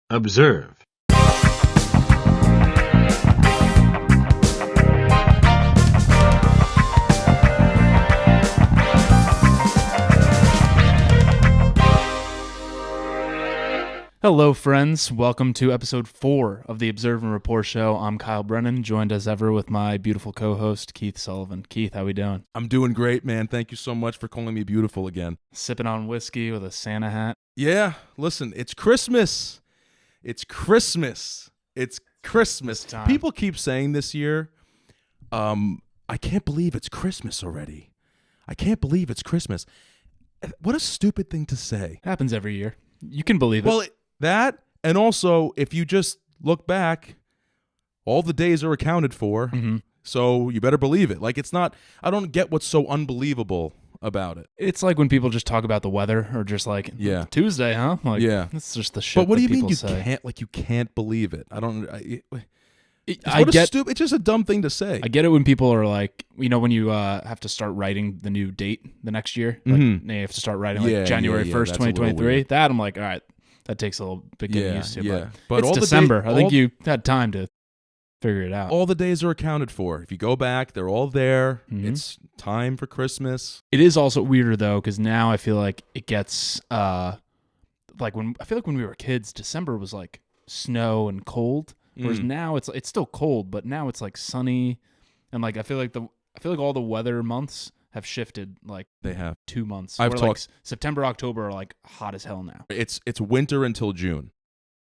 Observe. Hello, friends. Welcome to episode 4 of the Observe and Rapport show. I'm Kyle Brennan, joined as ever with my beautiful co-host, Keith Sullivan. Keith, how we doing? I'm doing great, man. Thank you so much for calling me beautiful again. Sipping on whiskey with a Santa hat. Yeah, listen, it's Christmas. It's Christmas. It's Christmas. Time. People keep saying this year, I can't believe it's Christmas already. I can't believe it's Christmas. What a stupid thing to say. It happens every year. You can believe it. Well, that, and also, if you just look back, all the days are accounted for, so you better believe it. Like, it's not, I don't get what's so unbelievable about it. It's like when people just talk about the weather, or just like, Tuesday, huh? Like, yeah. It's just the shit But what do you people mean you say. can't believe it? I don't, it's just a dumb thing to say. I get it when people are like, you know, when you have to start writing the new date the next year. Like, you have to start writing like January 1st, 2023. That I'm like, all right, that takes a little bit getting used to. But it's all December. I think you had time to figure it out. All the days are accounted for. If you go back, they're all there. It's time for Christmas. It is also weirder though, because now I feel like it gets like when we were kids, December was like snow and cold. Whereas now it's still cold, but now it's like sunny, and like I feel like all the weather months have shifted. Like they have 2 months. I've talked like September, October are like hot as hell now. It's winter until June.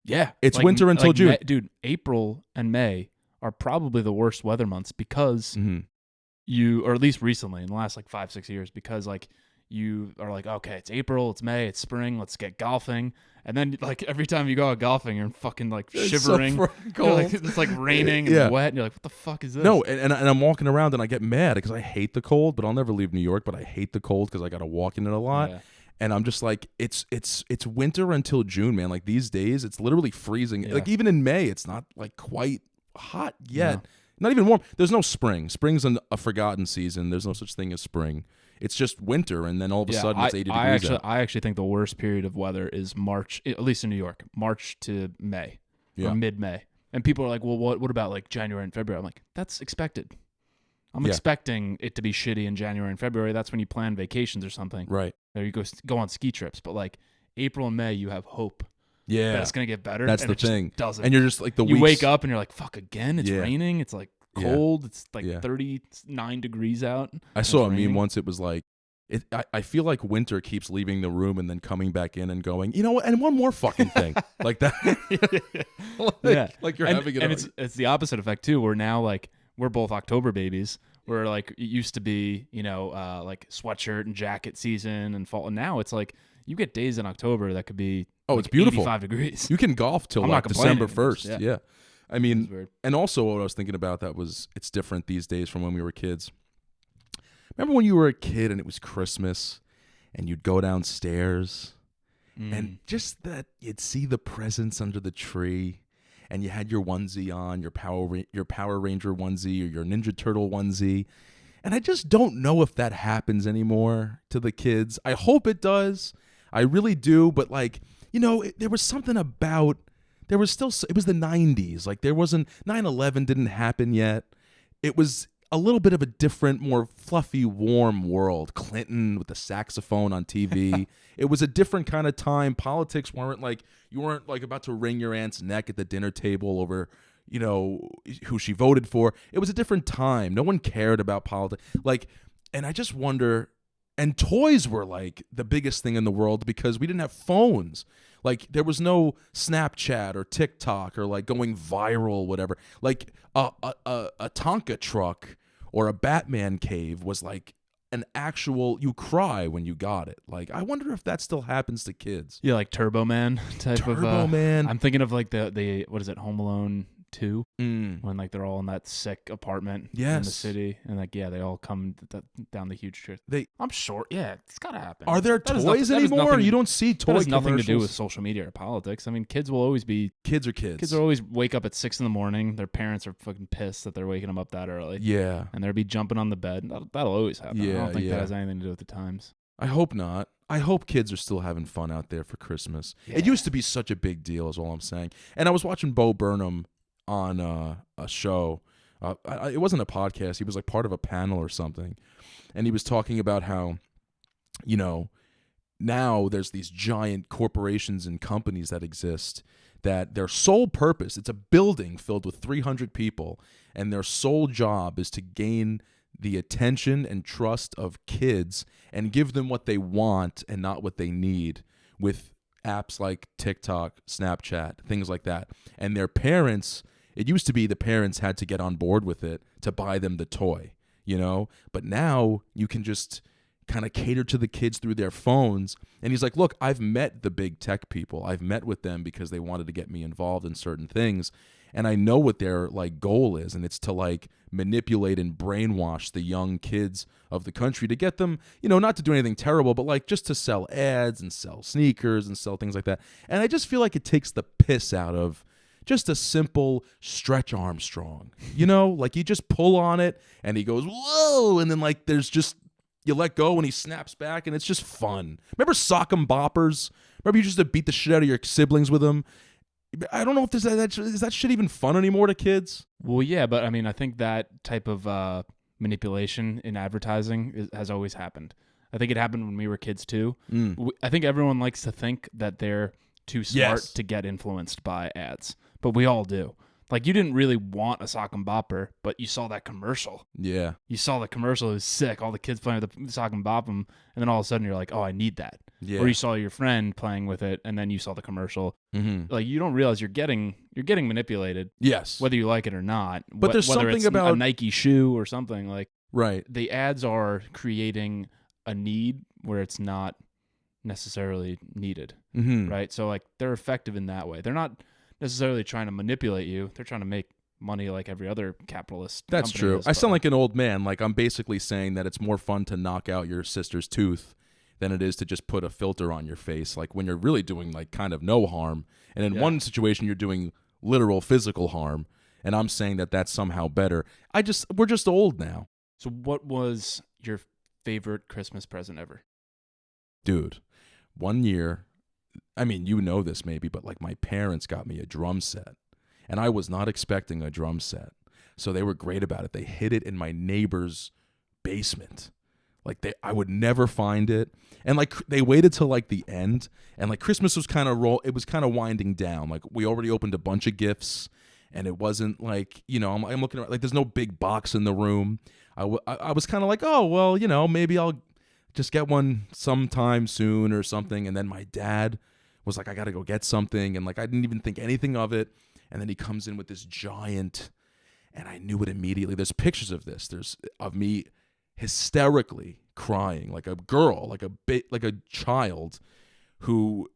Yeah, it's like, winter until June, dude. April and May are probably the worst weather months because or at least recently in the last like 5-6 years, because like you are like, okay, it's April, it's May, it's spring, let's get golfing. And then, like, every time you go out golfing, you're fucking, like, shivering. So cold. Like, it's, like, raining and wet. And you're like, what the fuck is this? No, and I'm walking around and I get mad because I hate the cold, but I'll never leave New York. But I hate the cold because I got to walk in it a lot. Yeah. And I'm just like, it's winter until June, man. Like, these days, it's literally freezing. Yeah. Like, even in May, it's not, like, quite hot yet. No. Not even warm. There's no spring. Spring's a forgotten season. There's no such thing as spring. It's just winter, and then all of a sudden it's 80 degrees out. I actually think the worst period of weather is March, at least in New York, March to May, or mid-May. And people are like, well, what about like January and February? I'm like, that's expected. I'm expecting it to be shitty in January and February. That's when you plan vacations or something. Right. Or you go on ski trips. But like April and May, you have hope. Yeah. That it's going to get better. That's and the it thing. Just doesn't. And you're just like you wake up and you're like, fuck again. It's raining. It's like cold. It's like 39 degrees out. I saw a meme once. It was like, I feel like winter keeps leaving the room and then coming back in and going, you know what? And one more fucking thing like that. Like you're having it. And it's the opposite effect too. Where now like we're both October babies. Where like it used to be, you know, like sweatshirt and jacket season and fall. And now it's like you get days in October that could be it's beautiful, 85 degrees. You can golf till like December 1st. Yeah. I mean, and also what I was thinking about it's different these days from when we were kids. Remember when you were a kid and it was Christmas and you'd go downstairs and just that you'd see the presents under the tree and you had your onesie on, your Power Ranger onesie or your Ninja Turtle onesie. And I just don't know if that happens anymore to the kids. I hope it does. I really do. But like, you know, there was something about, it was the 90s. Like there wasn't, 9/11 didn't happen yet. It was a little bit of a different, more fluffy, warm world. Clinton with the saxophone on TV. It was a different kind of time. Politics weren't like, you weren't like about to wring your aunt's neck at the dinner table over, you know, who she voted for. It was a different time. No one cared about politics. Like, and I just wonder, and toys were like the biggest thing in the world because we didn't have phones. Like there was no Snapchat or TikTok or like going viral, whatever. Like a Tonka truck or a Batman cave was like an actual, you cry when you got it. Like, I wonder if that still happens to kids. Yeah, like Turbo Man type of. Turbo Man. I'm thinking of like the what is it, Home Alone 2? When like they're all in that sick apartment in the city. And like, they all come down the huge trip. I'm sure, it's got to happen. Are there toys anymore? You don't see toy commercials. That has nothing to do with social media or politics. I mean, kids will always be... Kids are kids. Kids will always wake up at 6 a.m. Their parents are fucking pissed that they're waking them up that early. Yeah. And they'll be jumping on the bed. That'll always happen. I don't think that has anything to do with the times. I hope not. I hope kids are still having fun out there for Christmas. Yeah. It used to be such a big deal, is all I'm saying. And I was watching Bo Burnham on a show. It wasn't a podcast. He was like part of a panel or something. And he was talking about how, you know, now there's these giant corporations and companies that exist that their sole purpose, it's a building filled with 300 people, and their sole job is to gain the attention and trust of kids and give them what they want and not what they need with apps like TikTok, Snapchat, things like that. And their parents, it used to be the parents had to get on board with it to buy them the toy, you know? But now you can just kind of cater to the kids through their phones. And he's like, look, I've met the big tech people. I've met with them because they wanted to get me involved in certain things. And I know what their like goal is, and it's to like manipulate and brainwash the young kids of the country to get them, you know, not to do anything terrible, but like just to sell ads and sell sneakers and sell things like that. And I just feel like it takes the piss out of just a simple Stretch Armstrong, you know, like you just pull on it and he goes, whoa. And then like there's just, you let go and he snaps back and it's just fun. Remember Sock'em Boppers? Remember you used to beat the shit out of your siblings with them? I don't know if is that shit even fun anymore to kids? Well, yeah, but I mean, I think that type of manipulation in advertising has always happened. I think it happened when we were kids too. I think everyone likes to think that they're too smart to get influenced by ads, but we all do. Like, you didn't really want a Sock'em Bopper, but you saw that commercial. Yeah. You saw the commercial. It was sick. All the kids playing with the Sock'em Bop'em, and then all of a sudden you're like, oh, I need that. Yeah. Or you saw your friend playing with it, and then you saw the commercial. Mm-hmm. Like, you don't realize you're getting manipulated. Yes. Whether you like it or not. But there's whether something it's about a Nike shoe or something like. Right. The ads are creating a need where it's not necessarily needed. Mm-hmm. Right. So like they're effective in that way. They're not necessarily trying to manipulate you. They're trying to make money like every other capitalist. That's true. I sound like an old man. Like, I'm basically saying that it's more fun to knock out your sister's tooth than it is to just put a filter on your face. Like, when you're really doing like kind of no harm, and in one situation you're doing literal physical harm, and I'm saying that that's somehow better. We're just old now. So what was your favorite Christmas present ever? Dude, one year, I mean, you know this maybe, but like my parents got me a drum set, and I was not expecting a drum set. So they were great about it. They hid it in my neighbor's basement. Like, I would never find it. And like they waited till like the end, and like Christmas was kind of winding down. Like, we already opened a bunch of gifts, and it wasn't like, you know, I'm looking at, like, there's no big box in the room. I was kind of like, oh, well, you know, maybe I'll just get one sometime soon or something. And then my dad was like, I got to go get something. And like, I didn't even think anything of it. And then he comes in with this giant, and I knew it immediately. There's pictures of this. There's of me hysterically crying like a girl, like a child who,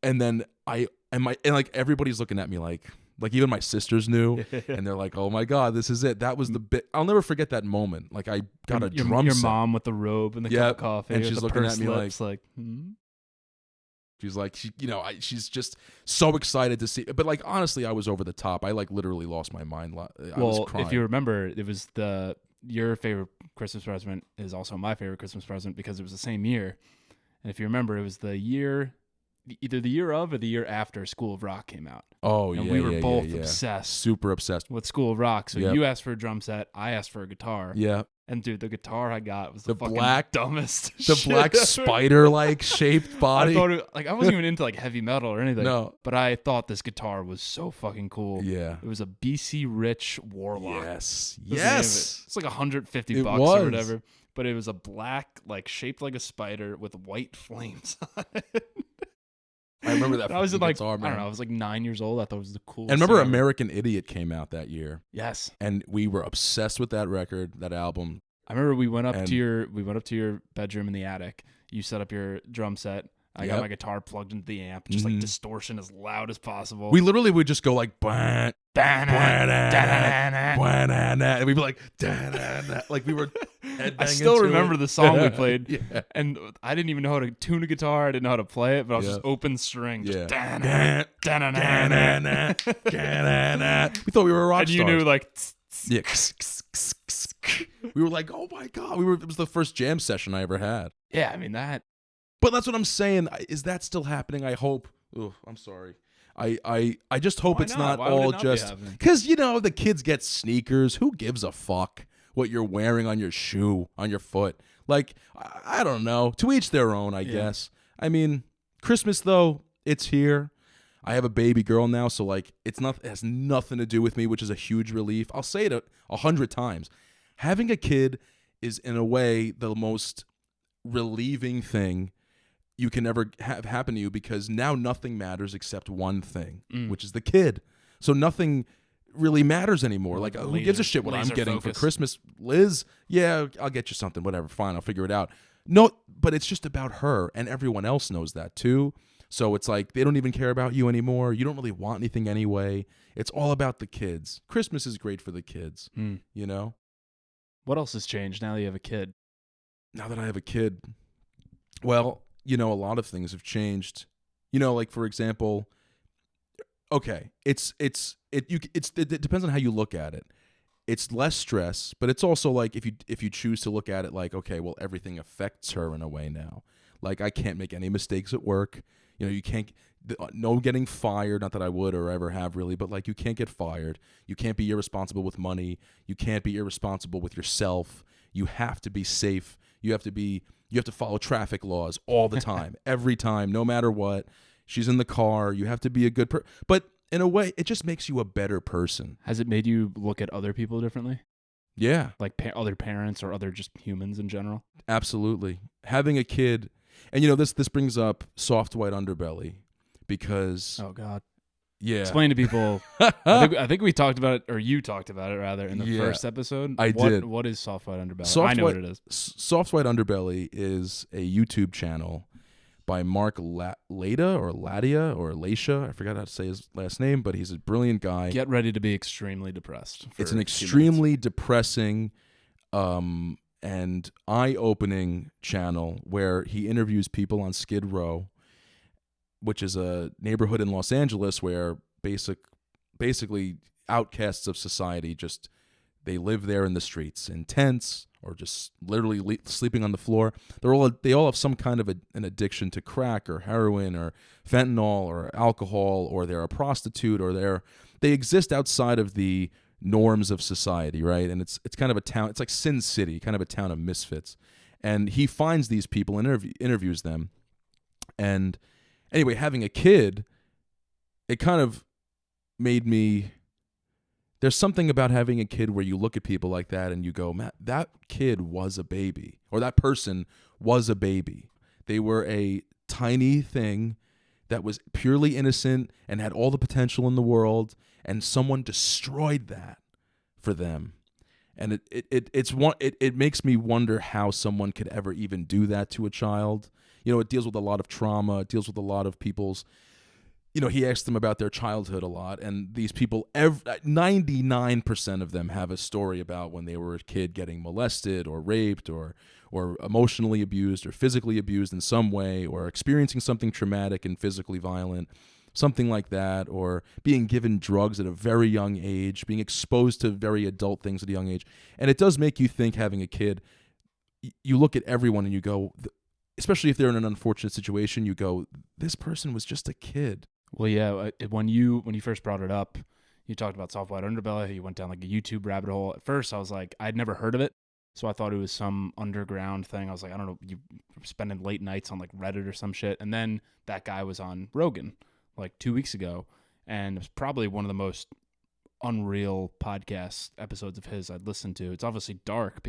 and then like everybody's looking at me like even my sisters knew, and they're like, oh my God, this is it. That was the bit. I'll never forget that moment. Like, I got a drum set. Your mom with the robe and the cup of coffee, and she's looking at me like she's like, she's just so excited to see. But like, honestly, I was over the top. I like literally lost my mind. I was crying. If you remember, it was your favorite Christmas present is also my favorite Christmas present because it was the same year. And if you remember, it was the year, either the year of or the year after School of Rock came out. Oh, and yeah, we were both obsessed. Super obsessed with School of Rock. So you asked for a drum set, I asked for a guitar. Yeah. And dude, the guitar I got was the fucking black dumbest black spider like shaped body. I thought I wasn't even into like heavy metal or anything. No. But I thought this guitar was so fucking cool. Yeah. It was a BC Rich Warlock. Yes. It's like $150 or whatever. But it was a black, like, shaped like a spider with white flames on it. I remember that. I was like, guitar, man. I don't know. I was like 9 years old. I thought it was the coolest. And remember, American Idiot came out that year. Yes. And we were obsessed with that record, that album. I remember we went up to your bedroom in the attic. You set up your drum set. I got my guitar plugged into the amp, just like distortion as loud as possible. We literally would just go like, and we'd be like, like we were headbanging. I still remember the song we played, yeah. And I didn't even know how to tune a guitar. I didn't know how to play it, but I was just open string. Just we thought we were rock stars. And you knew like, yeah. We were like, oh my God, it was the first jam session I ever had. Yeah, I mean that. But that's what I'm saying. Is that still happening? I hope. Oh, I'm sorry. I just hope it's not all just because the kids get sneakers. Who gives a fuck what you're wearing on your shoe, on your foot? Like, I don't know. To each their own, I guess. I mean, Christmas though, it's here. I have a baby girl now, so like it has nothing to do with me, which is a huge relief. I'll say it 100 times. Having a kid is in a way the most relieving thing you can ever have happen to you, because now nothing matters except one thing, which is the kid. So nothing really matters anymore. Like, who gives a shit what I'm getting for Christmas? Liz, yeah, I'll get you something, whatever, fine, I'll figure it out. No, but it's just about her, and everyone else knows that too. So it's like they don't even care about you anymore. You don't really want anything anyway. It's all about the kids. Christmas is great for the kids, What else has changed now that you have a kid? Now that I have a kid, well, a lot of things have changed. Like, for example, okay, it depends on how you look at it. It's less stress, but it's also like if you choose to look at it like, okay, well, everything affects her in a way now. Like, I can't make any mistakes at work. You can't, no getting fired, not that I would or ever have really, but like, you can't get fired. You can't be irresponsible with money. You can't be irresponsible with yourself. You have to be safe. You have to follow traffic laws all the time, every time, no matter what. She's in the car. You have to be a good person. But in a way, it just makes you a better person. Has it made you look at other people differently? Yeah. Like other parents or other just humans in general? Absolutely. Having a kid, and this brings up soft white underbelly, because... Oh, God. Yeah. Explain to people. I think we talked about it, or you talked about it rather, in the first episode. I did. What is soft white underbelly? I know what it is. Soft white underbelly is a YouTube channel by Mark Lada or Ladia or Laisha. I forgot how to say his last name, but he's a brilliant guy. Get ready to be extremely depressed. It's an extremely depressing and eye-opening channel where he interviews people on Skid Row, which is a neighborhood in Los Angeles where basically outcasts of society they live there in the streets in tents or just literally sleeping on the floor. They all have some kind of an addiction to crack or heroin or fentanyl or alcohol, or they're a prostitute, or they exist outside of the norms of society, right? And it's kind of a town. It's like Sin City, kind of a town of misfits. And he finds these people and interviews them. And anyway, having a kid, it kind of made me... There's something about having a kid where you look at people like that and you go, "Matt, that kid was a baby," or that person was a baby. They were a tiny thing that was purely innocent and had all the potential in the world, and someone destroyed that for them. And it makes me wonder how someone could ever even do that to a child. It deals with a lot of trauma. It deals with a lot of people's... he asked them about their childhood a lot, and these people, 99% of them have a story about when they were a kid getting molested or raped or emotionally abused or physically abused in some way, or experiencing something traumatic and physically violent, something like that, or being given drugs at a very young age, being exposed to very adult things at a young age. And it does make you think, having a kid, you look at everyone and you go, especially if they're in an unfortunate situation, you go, this person was just a kid. Well, yeah, when you first brought it up, you talked about soft white underbelly. You went down like a YouTube rabbit hole. At first, I was like, I'd never heard of it, so I thought it was some underground thing. I was like, I don't know, you spending late nights on like Reddit or some shit. And then that guy was on Rogan like 2 weeks ago, and it was probably one of the most unreal podcast episodes of his I'd listened to. It's obviously dark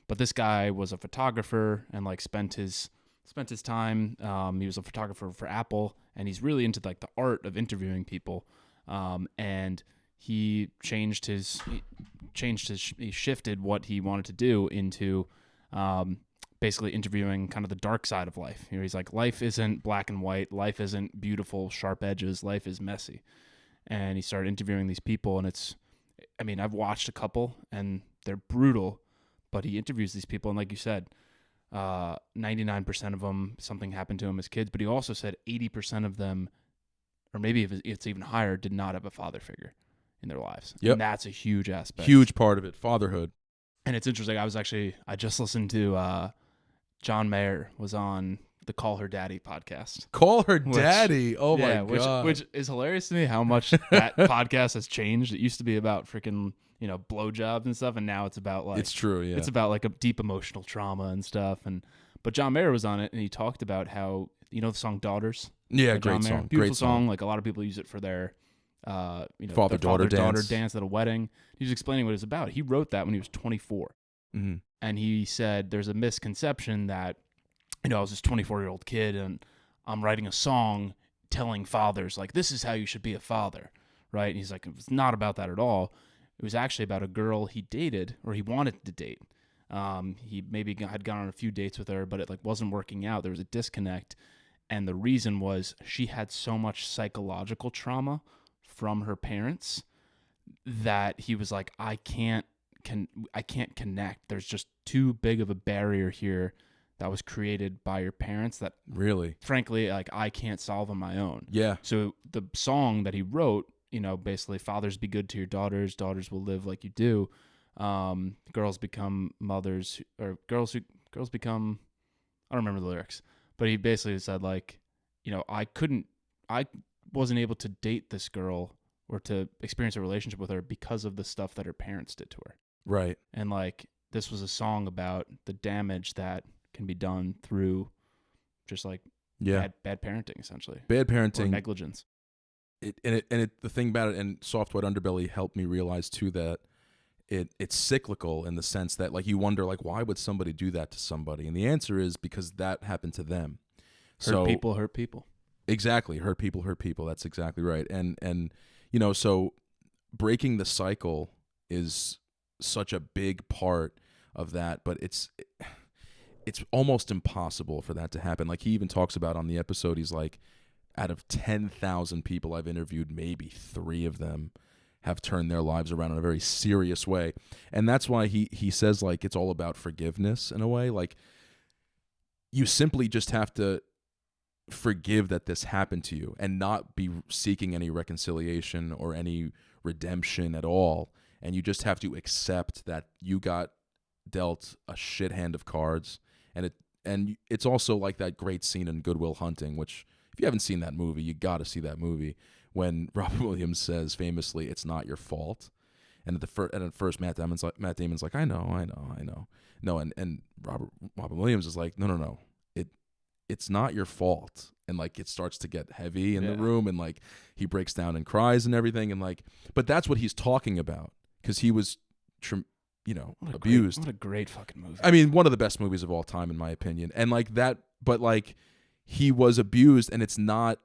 but this guy was a photographer and like spent his time. He was a photographer for Apple, and he's really into like the art of interviewing people. And he shifted what he wanted to do into basically interviewing kind of the dark side of life. He's like, life isn't black and white. Life isn't beautiful, sharp edges. Life is messy. And he started interviewing these people, and I've watched a couple, and they're brutal, but he interviews these people, and like you said, 99% of them, something happened to them as kids, but he also said 80% of them, or maybe if it's even higher, did not have a father figure in their lives. Yep. And that's a huge aspect. Huge part of it, fatherhood. And it's interesting. I just listened to John Mayer was on the Call Her Daddy podcast. Call Her Daddy. Oh my God. Which is hilarious to me how much that podcast has changed. It used to be about freaking, blowjobs and stuff, and now it's about like it's true, yeah. It's about like a deep emotional trauma and stuff. But John Mayer was on it, and he talked about how the song Daughters. Yeah, great song. Beautiful great song. Like a lot of people use it for their father-daughter dance at a wedding. He was explaining what it was about. He wrote that when he was 24. Mm-hmm. And he said there's a misconception that, I was this 24-year-old kid and I'm writing a song telling fathers, like, this is how you should be a father, right? And he's like, it's not about that at all. It was actually about a girl he dated, or he wanted to date. He maybe had gone on a few dates with her, but it wasn't working out. There was a disconnect. And the reason was she had so much psychological trauma from her parents that he was like, I can't connect. There's just too big of a barrier here that was created by your parents that really, frankly, I can't solve on my own. Yeah. So the song that he wrote, basically, fathers be good to your daughters will live like you do. Girls become mothers, or girls become, I don't remember the lyrics, but he basically said I wasn't able to date this girl or to experience a relationship with her because of the stuff that her parents did to her. Right. And this was a song about the damage that can be done through just bad parenting, essentially. Bad parenting. Or negligence. The thing about it, and Soft White Underbelly helped me realize too that it's cyclical in the sense that you wonder why would somebody do that to somebody? And the answer is because that happened to them. Hurt people. Exactly. Hurt people. That's exactly right. And so breaking the cycle is such a big part of that, but it's almost impossible for that to happen. He even talks about on the episode, he's like, out of 10,000 people I've interviewed, maybe 3 of them have turned their lives around in a very serious way. And that's why he says it's all about forgiveness in a way. You simply just have to forgive that this happened to you and not be seeking any reconciliation or any redemption at all. And you just have to accept that you got dealt a shit hand of cards. And it's also like that great scene in Good Will Hunting, which if you haven't seen that movie, you got to see that movie, when Robin Williams says famously, "It's not your fault." And at first Matt Damon's like, I know. No, and Robin Williams is like, no. It's not your fault. And it starts to get heavy in the room, and he breaks down and cries and everything, and but that's what he's talking about, because he was abused. What a great fucking movie. I mean, one of the best movies of all time in my opinion. And but he was abused, and it's not.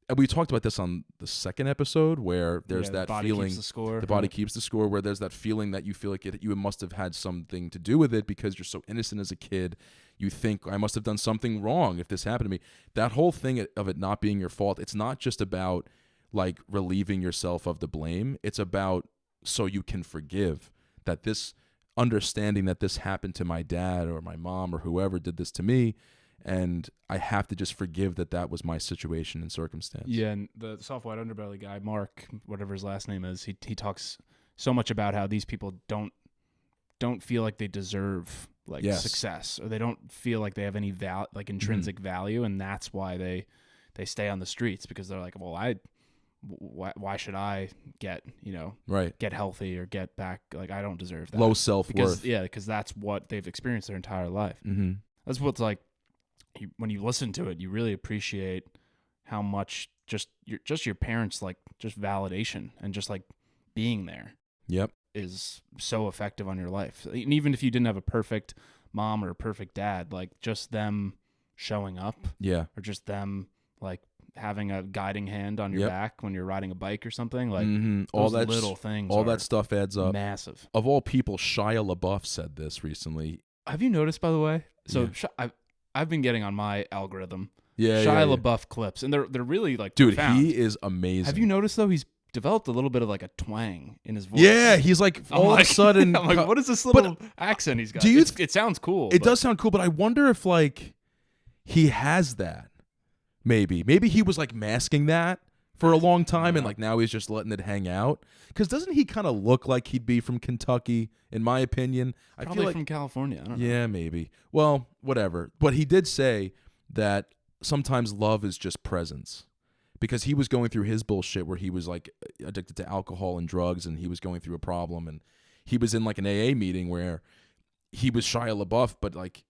And we talked about this on the second episode, where there's that feeling, the body keeps the score, where there's that feeling that you feel like you must have had something to do with it because you're so innocent as a kid. You think, I must have done something wrong if this happened to me. That whole thing of it not being your fault, it's not just about relieving yourself of the blame. It's about so you can forgive that this understanding that this happened to my dad or my mom or whoever did this to me. And I have to just forgive that was my situation and circumstance. Yeah, and the Soft White Underbelly guy, Mark, whatever his last name is, he talks so much about how these people don't feel like they deserve success, or they don't feel like they have any intrinsic value, and that's why they stay on the streets, because they're like, well, why should I get get healthy or get back? I don't deserve that. Low self-worth. Because that's what they've experienced their entire life. Mm-hmm. That's what's when you listen to it, you really appreciate how much just your parents just validation and just being there. Yep. Is so effective on your life. And even if you didn't have a perfect mom or a perfect dad, just them showing up. Yeah. Or just them having a guiding hand on your back when you're riding a bike or something. All that little things. All that stuff adds up. Massive. Of all people, Shia LaBeouf said this recently. Have you noticed, by the way? So I've been getting on my algorithm. Yeah. Shia LaBeouf clips, and they're really dude, profound. He is amazing. Have you noticed though? He's developed a little bit of a twang in his voice. Yeah, he's all of a sudden. I'm what is this little accent he's got? It sounds cool. It does sound cool, but I wonder if he has that. Maybe he was masking that for a long time, and now he's just letting it hang out. Because doesn't he kind of look like he'd be from Kentucky? In my opinion, Probably I feel from California. I don't know. Yeah, maybe. Well, whatever. But he did say that sometimes love is just presence. Because he was going through his bullshit where he was like addicted to alcohol and drugs, and he was going through a problem, and he was in like an AA meeting where he was Shia LaBeouf, but like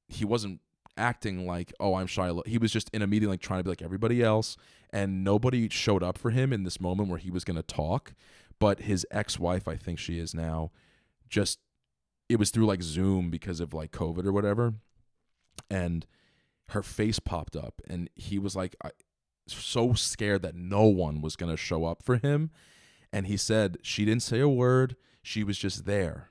he wasn't acting like, oh, I'm Shia LaBeouf. He was just in a meeting like trying to be like everybody else, and nobody showed up for him in this moment where he was going to talk. But his ex-wife, I think she is now, just, it was through like Zoom because of like COVID or whatever, and her face popped up, and he was like, so scared that no one was going to show up for him. And he said she didn't say a word. She was just there.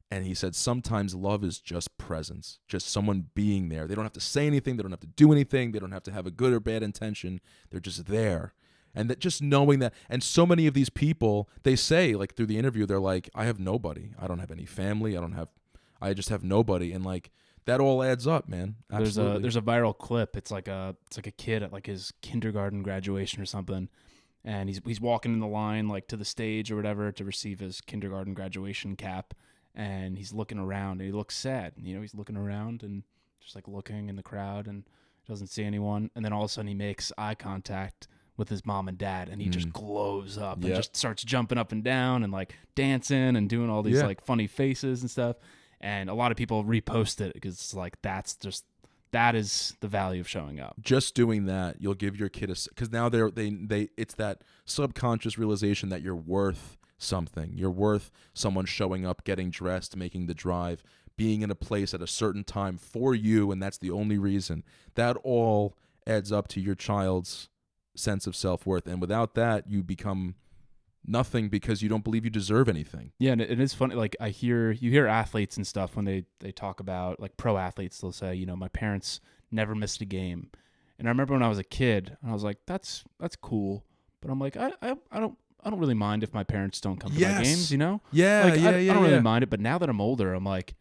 And he said sometimes love is just presence, just someone being there. They don't have to say anything. They don't have to do anything. They don't have to have a good or bad intention. They're just there. And that just knowing that. And so many of these people, they say like through the interview, they're like, I have nobody. I don't have any family. I just have nobody. And like, that all adds up, man. Absolutely. There's a viral clip. It's like a kid at like his kindergarten graduation or something, and he's walking in the line like to the stage or whatever to receive his kindergarten graduation cap, and he's looking around and he looks sad. You know, he's looking around and just like looking in the crowd and doesn't see anyone, and then all of a sudden he makes eye contact with his mom and dad, and he just glows up and just starts jumping up and down and like dancing and doing all these like funny faces and stuff. And a lot of people repost it because it's like that is the value of showing up. Just doing that, you'll give your kid because now they it's that subconscious realization that you're worth something. You're worth someone showing up, getting dressed, making the drive, being in a place at a certain time for you, and that's the only reason. That all adds up to your child's sense of self-worth, and without that, you become nothing because you don't believe you deserve anything. Yeah, and it is funny. Like you hear athletes and stuff when they talk about like pro athletes. They'll say, you know, my parents never missed a game. And I remember when I was a kid, I was like, that's cool. But I'm like, I don't really mind if my parents don't come to my games. You know? Yeah, like, I don't really mind it. But now that I'm older, I'm like,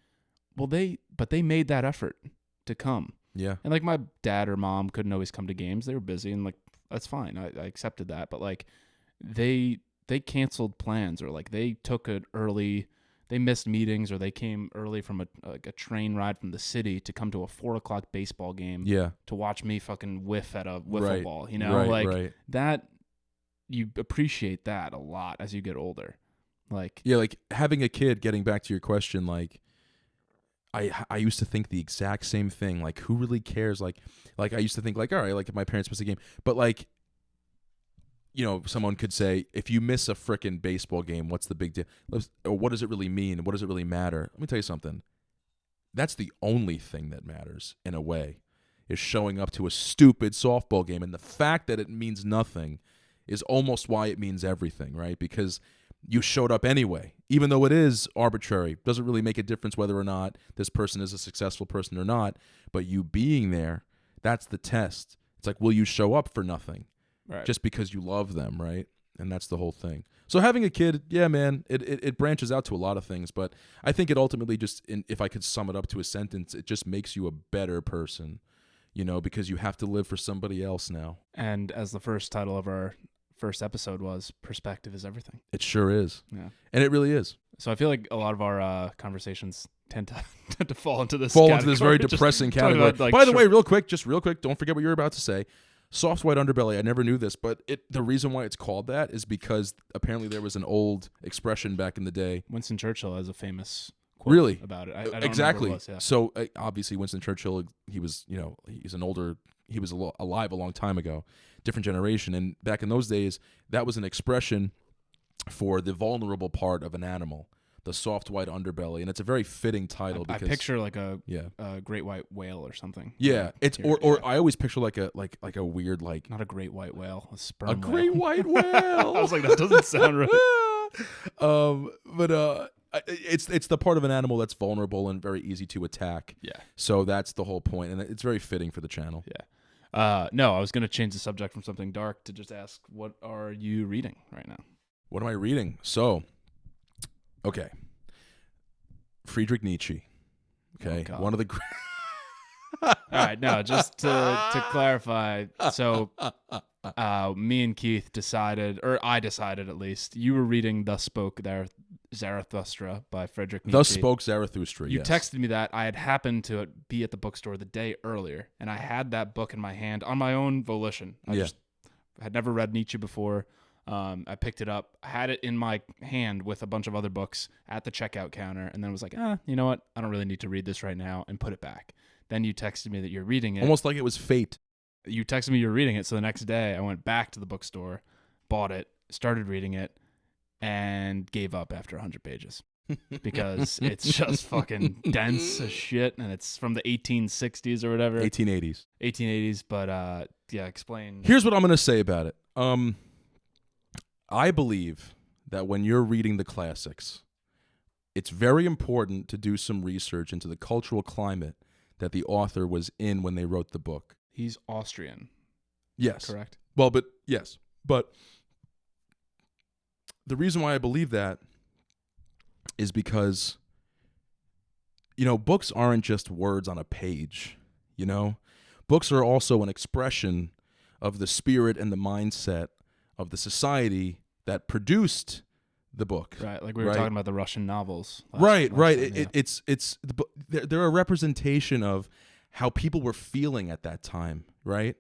well, they made that effort to come. Yeah. And like my dad or mom couldn't always come to games. They were busy, and like that's fine. I accepted that. But like they canceled plans, or like they missed meetings, or they came early from a train ride from the city to come to a 4:00 baseball game to watch me fucking whiff at a wiffle ball, you know, that you appreciate that a lot as you get older. Like, yeah, like having a kid, getting back to your question, like I used to think the exact same thing. Like, who really cares? Like I used to think like, all right, like if my parents miss a game, but like, you know, someone could say, if you miss a frickin' baseball game, what's the big deal? Or what does it really mean? What does it really matter? Let me tell you something. That's the only thing that matters, in a way, is showing up to a stupid softball game. And the fact that it means nothing is almost why it means everything, right? Because you showed up anyway. Even though it is arbitrary, doesn't really make a difference whether or not this person is a successful person or not. But you being there, that's the test. It's like, will you show up for nothing? Right. Just because you love them, right? And that's the whole thing. So having a kid, yeah, man, it branches out to a lot of things, but I think it ultimately just, if I could sum it up to a sentence, it just makes you a better person, you know, because you have to live for somebody else now. And as the first title of our first episode was, perspective is everything. It sure is. Yeah. And it really is. So I feel like a lot of our conversations tend to fall into this very depressing category. About, like, by the way, real quick, don't forget what you're about to say. Soft white underbelly, I never knew this, but the reason why it's called that is because apparently there was an old expression back in the day. Winston Churchill has a famous quote about it. I don't exactly. Remember what it was, yeah. So obviously Winston Churchill, he was alive a long time ago, different generation, and back in those days, that was an expression for the vulnerable part of an animal. The soft white underbelly, and it's a very fitting title. I picture like a great white whale or something. Yeah, it's or I always picture like a weird like not a great white whale, a sperm whale. Great white whale. I was like, that doesn't sound right. But it's the part of an animal that's vulnerable and very easy to attack. Yeah. So that's the whole point, and it's very fitting for the channel. Yeah. No, I was gonna change the subject from something dark to just ask, what are you reading right now? What am I reading? So. Okay, Friedrich Nietzsche. Okay, one of the. All right, no, just to clarify. So, me and Keith decided, or I decided at least, you were reading Thus Spoke Zarathustra by Friedrich Nietzsche. Thus Spoke Zarathustra, You yes. texted me that. I had happened to be at the bookstore the day earlier, and I had that book in my hand on my own volition. I just had never read Nietzsche before. I picked it up, had it in my hand with a bunch of other books at the checkout counter, and then was like, you know what? I don't really need to read this right now, and put it back. Then you texted me that you're reading it. Almost like it was fate. You texted me you're reading it, so the next day I went back to the bookstore, bought it, started reading it, and gave up after 100 pages. Because it's just fucking dense as shit, and it's from the 1860s or whatever. 1880s. 1880s, but explain. Here's what I'm going to say about it. I believe that when you're reading the classics, it's very important to do some research into the cultural climate that the author was in when they wrote the book. He's Austrian. Yes. Correct? Well, but yes. But the reason why I believe that is because, books aren't just words on a page, Books are also an expression of the spirit and the mindset of the society that produced the book. Right, like we were talking about the Russian novels. Right. Time, They're a representation of how people were feeling at that time, right?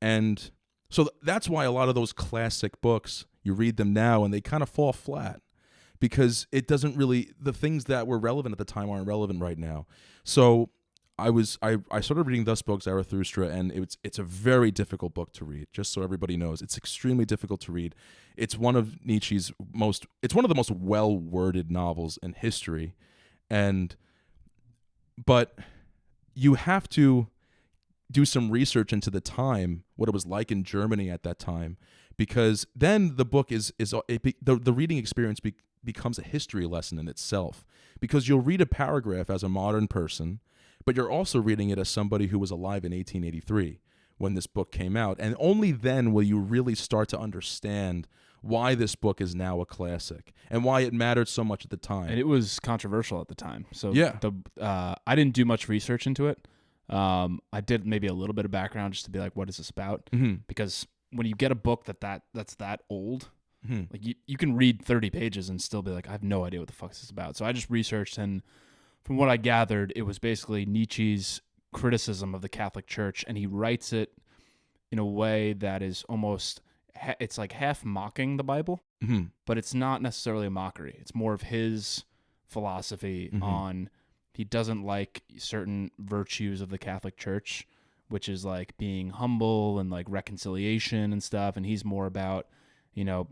And so that's why a lot of those classic books, you read them now and they kind of fall flat because it doesn't really, the things that were relevant at the time aren't relevant right now. So I started reading Thus Spoke Zarathustra, and it's a very difficult book to read, just so everybody knows. It's extremely difficult to read. It's one of Nietzsche's it's one of the most well-worded novels in history. But you have to do some research into the time, what it was like in Germany at that time, because then the book the reading experience becomes a history lesson in itself, because you'll read a paragraph as a modern person, but you're also reading it as somebody who was alive in 1883 when this book came out, and only then will you really start to understand why this book is now a classic and why it mattered so much at the time. And it was controversial at the time. So yeah. I didn't do much research into it. I did maybe a little bit of background just to be like, what is this about? Mm-hmm. Because when you get a book that's that old, mm-hmm. like you can read 30 pages and still be like, I have no idea what the fuck this is about. So I just researched, and from what I gathered, it was basically Nietzsche's criticism of the Catholic Church, and he writes it in a way that is almost, it's like half mocking the Bible, mm-hmm. but it's not necessarily a mockery. It's more of his philosophy mm-hmm. on, he doesn't like certain virtues of the Catholic Church, which is like being humble and like reconciliation and stuff, and he's more about,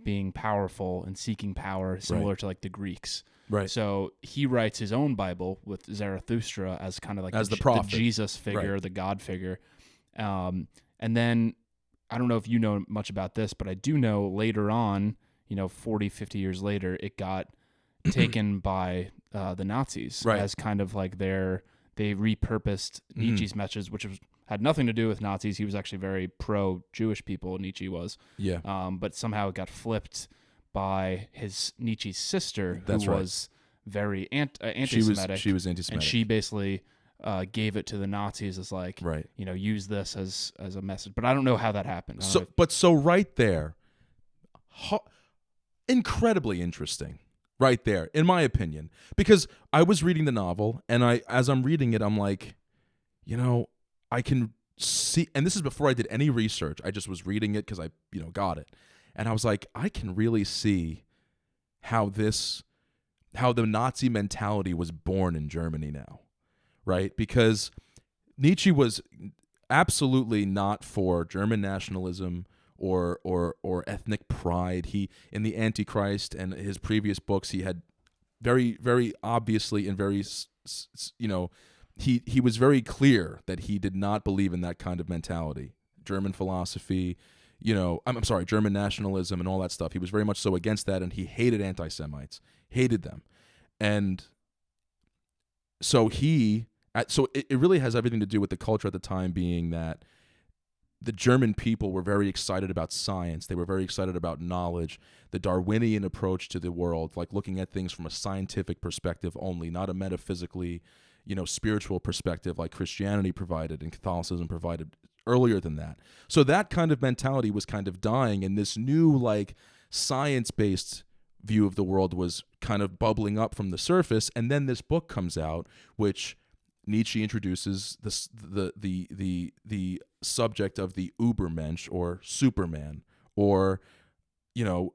being powerful and seeking power, similar to like the Greeks. Right. So he writes his own Bible with Zarathustra as kind of like as the prophet, the Jesus figure, the God figure. And then I don't know if you know much about this, but I do know later on, 40, 50 years later, it got taken by the Nazis as kind of like they repurposed Nietzsche's message, which had nothing to do with Nazis. He was actually very pro-Jewish people, Nietzsche was. Yeah. But somehow it got flipped by Nietzsche's sister, who was very anti-Semitic. She was anti-Semitic. And she basically gave it to the Nazis as like, right. Use this as a message. But I don't know how that happened. So right there, incredibly interesting. Right there, in my opinion, because I was reading the novel, and as I'm reading it, I'm like, I can see, and this is before I did any research. I just was reading it because I, got it, and I was like, I can really see how the Nazi mentality was born in Germany now, right? Because Nietzsche was absolutely not for German nationalism or ethnic pride. He, in the Antichrist and his previous books, he had very, very obviously and very, he was very clear that he did not believe in that kind of mentality. German philosophy, I'm sorry, German nationalism and all that stuff. He was very much so against that, and he hated anti-Semites, hated them. And so it really has everything to do with the culture at the time, being that the German people were very excited about science. They were very excited about knowledge, the Darwinian approach to the world, like looking at things from a scientific perspective only, not a metaphysically, spiritual perspective like Christianity provided and Catholicism provided earlier than that. So that kind of mentality was kind of dying, and this new, like, science-based view of the world was kind of bubbling up from the surface, and then this book comes out, which Nietzsche introduces the subject of the Übermensch, or Superman, or kind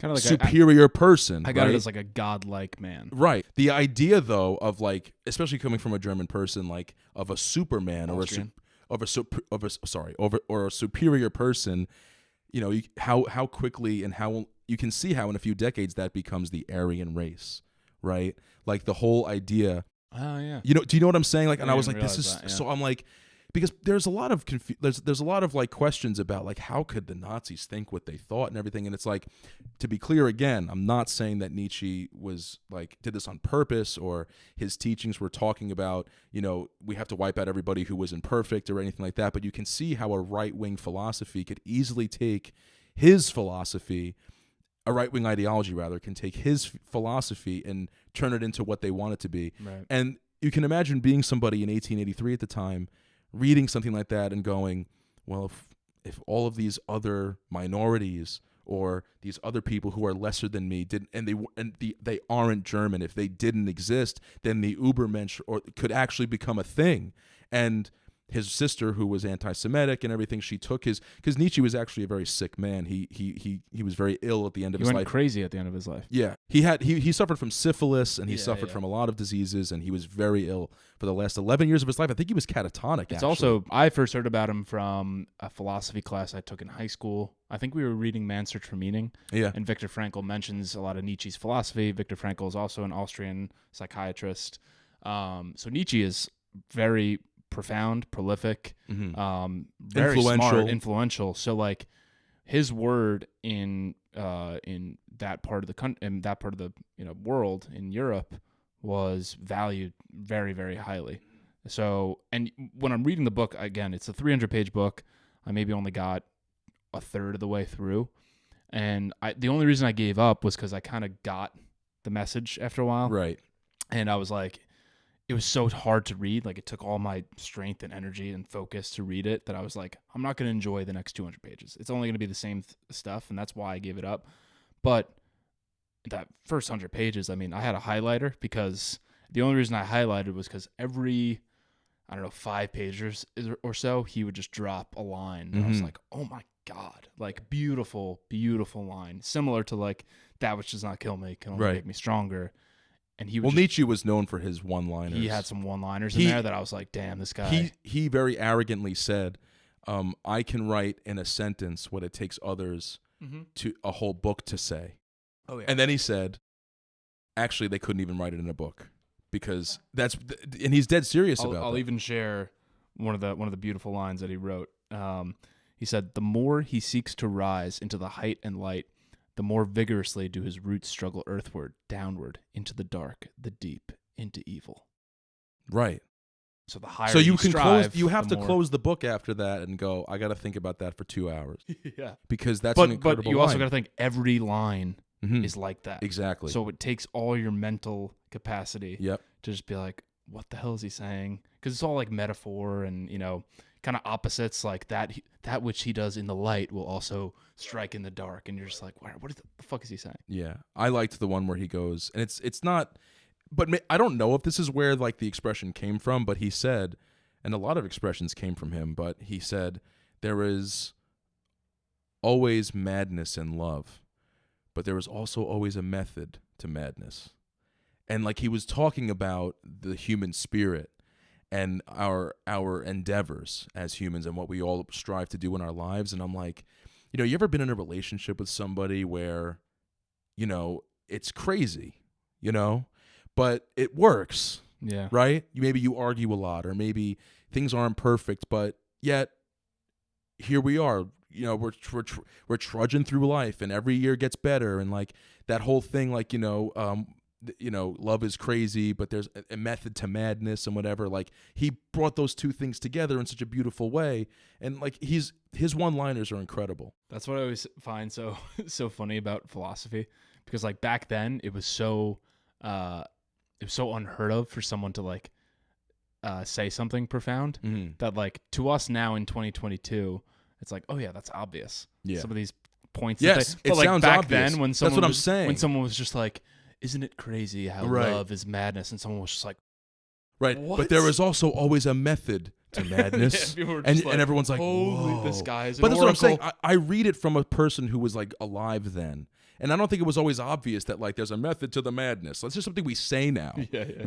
of like superior person. I got it as like a godlike man. Right. The idea, though, of like, especially coming from a German person, like of a Superman Austrian. or a superior person, how quickly and how you can see how in a few decades that becomes the Aryan race, right? Like the whole idea. Oh yeah. Do you know what I'm saying? Like, and I was like, this is so I'm like, because there's a lot of there's a lot of like questions about like how could the Nazis think what they thought and everything, and it's like, to be clear again, I'm not saying that Nietzsche was like did this on purpose, or his teachings were talking about we have to wipe out everybody who was imperfect or anything like that, but you can see how a right-wing philosophy could easily take his philosophy, a right-wing ideology rather, can take his philosophy and turn it into what they want it to be. Right. And you can imagine being somebody in 1883 at the time, reading something like that and going, well, if all of these other minorities or these other people who are lesser than me they aren't German, if they didn't exist, then the Übermensch could actually become a thing. And his sister, who was anti-Semitic and everything, she took because Nietzsche was actually a very sick man. He was very ill at the end of his life. He went crazy at the end of his life. Yeah, he suffered from syphilis, and he suffered from a lot of diseases, and he was very ill for the last 11 years of his life. I think he was catatonic. It's also, I first heard about him from a philosophy class I took in high school. I think we were reading Man's Search for Meaning. Yeah. And Viktor Frankl mentions a lot of Nietzsche's philosophy. Viktor Frankl is also an Austrian psychiatrist. So Nietzsche is very profound, prolific, very smart, influential. So like his word in that part of the world in Europe was valued very, very highly. So, and when I'm reading the book again, it's a 300-page book. I maybe only got a third of the way through, and the only reason I gave up was because I kind of got the message after a while, right? And I was like, it was so hard to read. Like, it took all my strength and energy and focus to read it that I was like, I'm not going to enjoy the next 200 pages. It's only going to be the same stuff, and that's why I gave it up. But that first 100 pages, I mean, I had a highlighter because the only reason I highlighted was because every, 5 pages or so, he would just drop a line. And I was like, oh my God, like beautiful, beautiful line. Similar to like, that which does not kill me can only make me stronger. And he Nietzsche was known for his one-liners. He had some one-liners in there that I was like, damn, this guy. He very arrogantly said, I can write in a sentence what it takes others to a whole book to say. Oh, yeah. And then he said, actually, they couldn't even write it in a book because and he's dead serious about that. I'll even share one of the beautiful lines that he wrote. He said, the more he seeks to rise into the height and light, the more vigorously do his roots struggle earthward, downward, into the dark, the deep, into evil. Right. So the higher you can strive, you have to close the book after that and go, I got to think about that for 2 hours. Yeah. Because that's an incredible But you line. also got to think every line is like that. Exactly. So it takes all your mental capacity to just be like, what the hell is he saying? Because it's all like metaphor and, kind of opposites, like that which he does in the light will also strike in the dark, and you're just like, what the fuck is he saying? Yeah, I liked the one where he goes, and it's not, but I don't know if this is where like the expression came from, but he said, and a lot of expressions came from him, but he said, there is always madness in love, but there is also always a method to madness. And like he was talking about the human spirit and our endeavors as humans and what we all strive to do in our lives. And I'm like, you ever been in a relationship with somebody where, it's crazy, but it works. Yeah. Right? Maybe you argue a lot, or maybe things aren't perfect, but yet here we are. We're trudging through life, and every year gets better, and like that whole thing, like love is crazy, but there's a method to madness and whatever. Like he brought those two things together in such a beautiful way, and like his one-liners are incredible. That's what I always find so funny about philosophy, because like back then it was so unheard of for someone to like say something profound that like to us now in 2022 it's like, oh yeah, that's obvious. Yeah. Some of these points. Yes, but it sounds back obvious. then when That's what I'm saying. When someone was just like, "Isn't it crazy how love is madness?" and someone was just like, "Right." What? But there is also always a method to madness, and everyone's like, "Holy, whoa. this guy is." But that's what I'm saying. I read it from a person who was like alive then. And I don't think it was always obvious that like there's a method to the madness. That's just something we say now.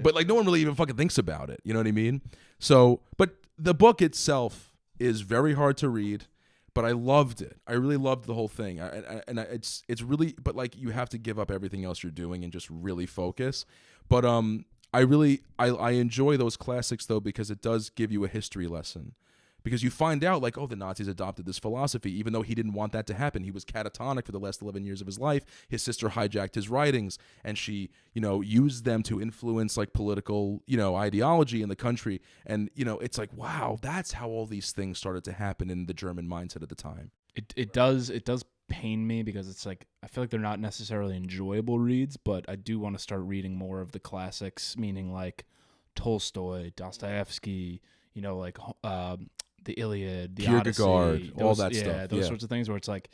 But like no one really even fucking thinks about it. You know what I mean? So, but the book itself is very hard to read, but I loved it. I really loved the whole thing. It's really, but like you have to give up everything else you're doing and just really focus. But I enjoy those classics though because it does give you a history lesson. Because you find out, like, oh, the Nazis adopted this philosophy, even though he didn't want that to happen. He was catatonic for the last 11 years of his life. His sister hijacked his writings, and she, used them to influence, like, political, ideology in the country. And, it's like, wow, that's how all these things started to happen in the German mindset at the time. It does pain me because it's like, I feel like they're not necessarily enjoyable reads, but I do want to start reading more of the classics, meaning, like, Tolstoy, Dostoevsky, the Iliad, the Kierkegaard, Odyssey, all that stuff. Yeah, those sorts of things where it's like,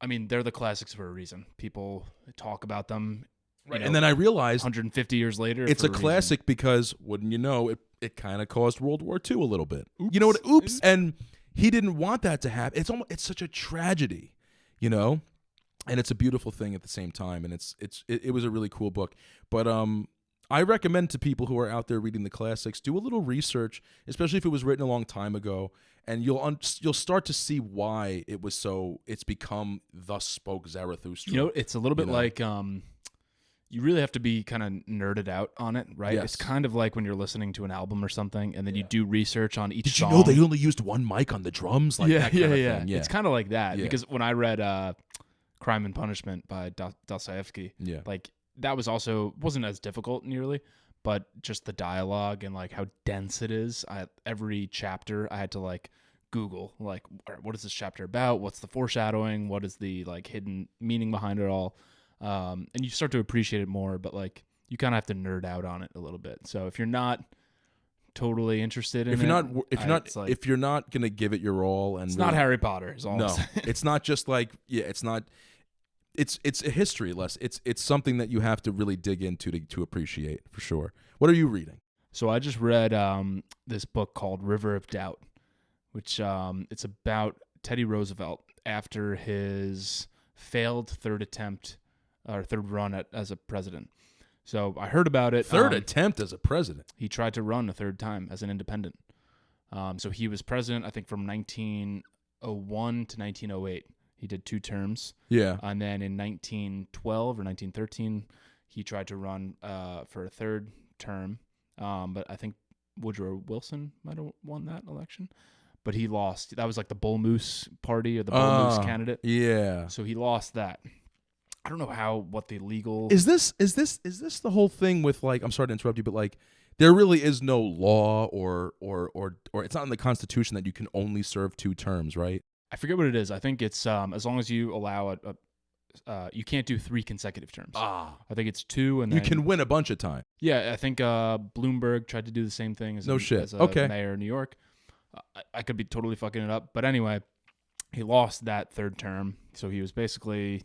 I mean, they're the classics for a reason. People talk about them. Right. And then I realized 150 years later, it's a classic because, wouldn't you know, it kind of caused World War II a little bit. Oops. You know what? Oops. And he didn't want that to happen. It's such a tragedy, and it's a beautiful thing at the same time. And it was a really cool book. But I recommend to people who are out there reading the classics, do a little research, especially if it was written a long time ago, and you'll start to see why it's become thus spoke Zarathustra. It's a little bit like you really have to be kind of nerded out on it, right? Yes. It's kind of like when you're listening to an album or something, and then you do research on each song. Did you know they only used one mic on the drums? Like that kind of thing. Yeah. It's kind of like that because when I read Crime and Punishment by Dostoevsky, like, that wasn't as difficult nearly, but just the dialogue and like how dense it is. Every chapter I had to like Google like, what is this chapter about? What's the foreshadowing? What is the like hidden meaning behind it all? And you start to appreciate it more, but like you kind of have to nerd out on it a little bit. So if you're not totally interested in if you're not gonna give it your all, and it's not Harry Potter. It's not just like it's not. It's a history lesson. It's something that you have to really dig into to appreciate for sure. What are you reading? So I just read this book called River of Doubt, which it's about Teddy Roosevelt after his failed third run as a president. So I heard about it. Third attempt as a president. He tried to run a third time as an independent. So he was president, I think, from 1901 to 1908. He did 2 terms. Yeah. And then in 1912 or 1913, he tried to run for a third term. But I think Woodrow Wilson might have won that election. But he lost. That was like the Bull Moose party or the Bull Moose candidate. Yeah. So he lost that. I don't know what the legal is this the whole thing with like, I'm sorry to interrupt you, but like there really is no law or it's not in the Constitution that you can only serve 2 terms, right? I forget what it is. I think it's as long as you allow you can't do 3 consecutive terms. I think it's 2, and then you can win a bunch of time. Yeah, I think Bloomberg tried to do the same thing as as a mayor of New York. I could be totally fucking it up, but anyway, he lost that third term, so he was basically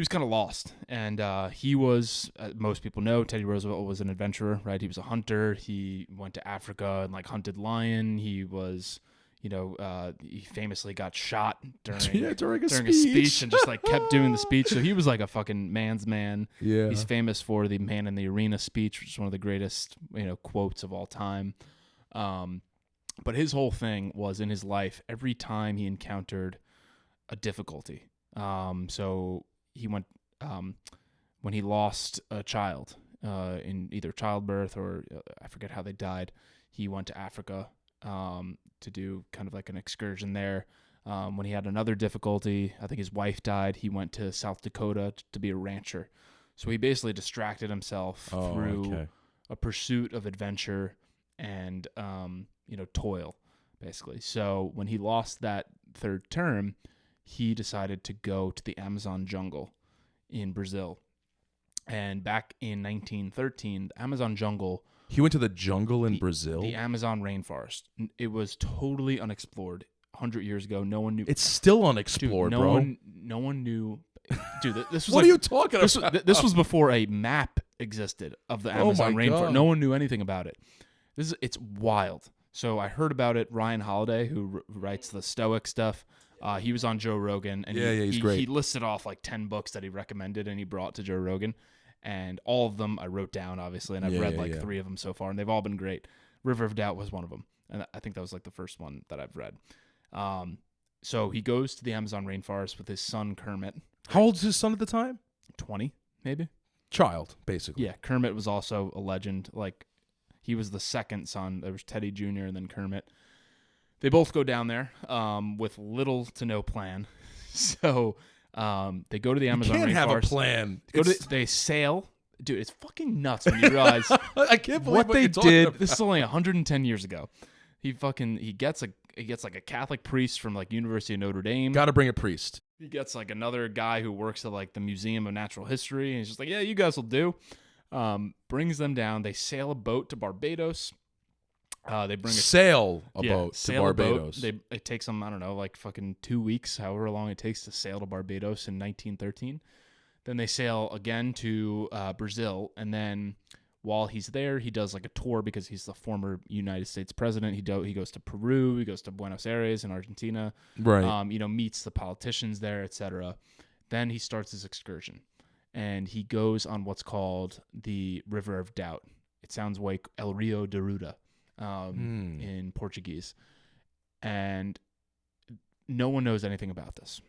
kind of lost, and he was, most people know, Teddy Roosevelt was an adventurer, right? He was a hunter. He went to Africa and like hunted lion. He was. He famously got shot during a speech and just like kept doing the speech. So he was like a fucking man's man. Yeah. He's famous for the Man in the Arena speech, which is one of the greatest, quotes of all time. But his whole thing was in his life, every time he encountered a difficulty. So he went, when he lost a child in either childbirth or I forget how they died, he went to Africa to do kind of like an excursion there. When he had another difficulty, I think his wife died, he went to South Dakota to be a rancher. So he basically distracted himself through a pursuit of adventure and, toil, basically. So when he lost that third term, he decided to go to the Amazon jungle in Brazil. And back in 1913, the Amazon jungle... He went to the jungle in Brazil? The Amazon rainforest. It was totally unexplored. 100 years ago. No one knew. It's still unexplored, dude, bro. No one knew. Dude, this was what are you talking about? This was before a map existed of the Amazon rainforest. No one knew anything about it. It's wild. So I heard about it. Ryan Holiday, who writes the Stoic stuff, he was on Joe Rogan, and he's great. He listed off like 10 books that he recommended, and he brought to Joe Rogan, and all of them I wrote down, obviously, and I've read 3 of them so far, and they've all been great. River of Doubt was one of them, and I think that was like the first one that I've read. So he goes to the Amazon rainforest with his son Kermit. How old is his son at the time? 20, maybe. Child, basically. Yeah, Kermit was also a legend. Like, he was the second son. There was Teddy Jr. and then Kermit. They both go down there with little to no plan. So they go to the Amazon rainforest. You can't have a plan. They sail. Dude, it's fucking nuts when you realize I can't believe what they you're talking did. about. This is only 110 years ago. He gets like a Catholic priest from like University of Notre Dame. Got to bring a priest. He gets like another guy who works at like the Museum of Natural History, and he's just like, yeah, you guys will do. Brings them down. They sail a boat to Barbados. They bring sail a boat to Barbados. It takes them, I don't know, like fucking 2 weeks, however long it takes to sail to Barbados in 1913. Then they sail again to Brazil, and then while he's there, he does like a tour because he's the former United States president. He goes to Peru, he goes to Buenos Aires in Argentina, right? Meets the politicians there, etc. Then he starts his excursion, and he goes on what's called the River of Doubt. It sounds like El Rio de Ruda in Portuguese, and no one knows anything about this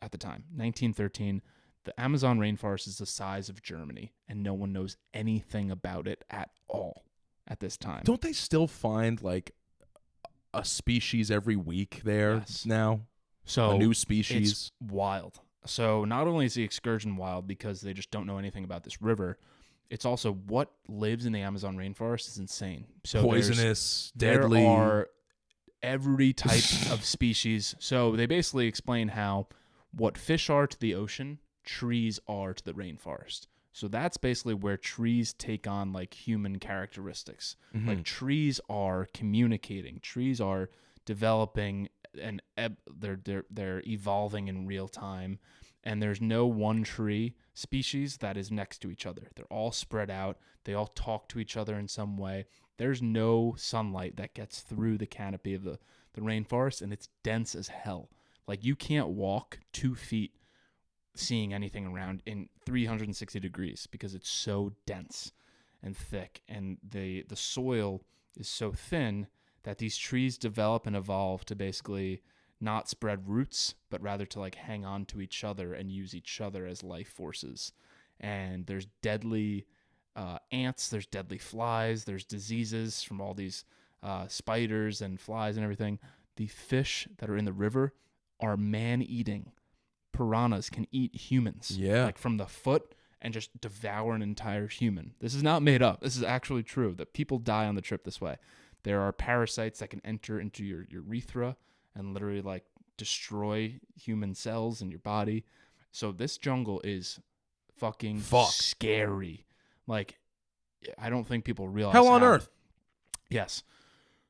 at the time. 1913. The Amazon rainforest is the size of Germany, and no one knows anything about it at all at this time. Don't they still find like a species every week there now? So a new species. It's wild. So not only is the excursion wild because they just don't know anything about this river, it's also what lives in the Amazon rainforest is insane. So poisonous, deadly. There are every type of species. So they basically explain how what fish are to the ocean, trees are to the rainforest. So that's basically where trees take on like human characteristics. Mm-hmm. Like trees are communicating, trees are developing, and they're evolving in real time. And there's no one tree species that is next to each other. They're all spread out. They all talk to each other in some way. There's no sunlight that gets through the canopy of the rainforest, and it's dense as hell. Like you can't walk 2 feet seeing anything around in 360 degrees because it's so dense and thick, and the soil is so thin that these trees develop and evolve to basically not spread roots, but rather to like hang on to each other and use each other as life forces. And there's deadly ants, there's deadly flies, there's diseases from all these spiders and flies and everything. The fish that are in the river are man-eating. Piranhas can eat humans, like from the foot, and just devour an entire human. This is not made up. This is actually true, that people die on the trip this way. There are parasites that can enter into your urethra and literally like destroy human cells in your body. So this jungle is fucking scary. Like, I don't think people realize hell on earth. Yes.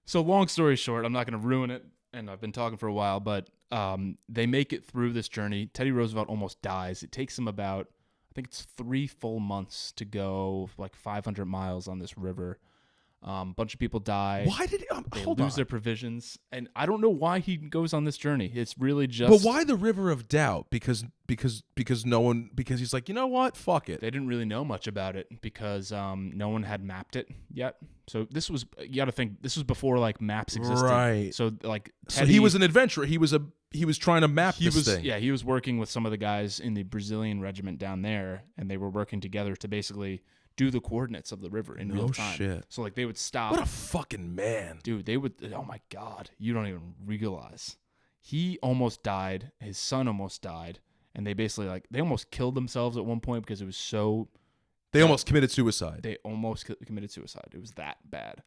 So long story short, I'm not going to ruin it, and I've been talking for a while, but they make it through this journey. Teddy Roosevelt almost dies. It takes him about, I think it's 3 full months to go like 500 miles on this river. Bunch of people die. Why did they lose their provisions? And I don't know why he goes on this journey. It's really just. But why the River of Doubt? Because no one, because he's like, you know what? Fuck it. They didn't really know much about it because no one had mapped it yet. So this was, you got to think, this was before like maps existed. Right. So like Teddy, so he was an adventurer. He was trying to map this thing. Yeah, he was working with some of the guys in the Brazilian regiment down there, and they were working together to basically do the coordinates of the river in real time. Shit. So like they would stop. What a fucking man. Dude, they would, oh my God, you don't even realize. He almost died, his son almost died, and they basically like, they almost killed themselves at one point because it was so. They almost committed suicide. They almost committed suicide. It was that bad.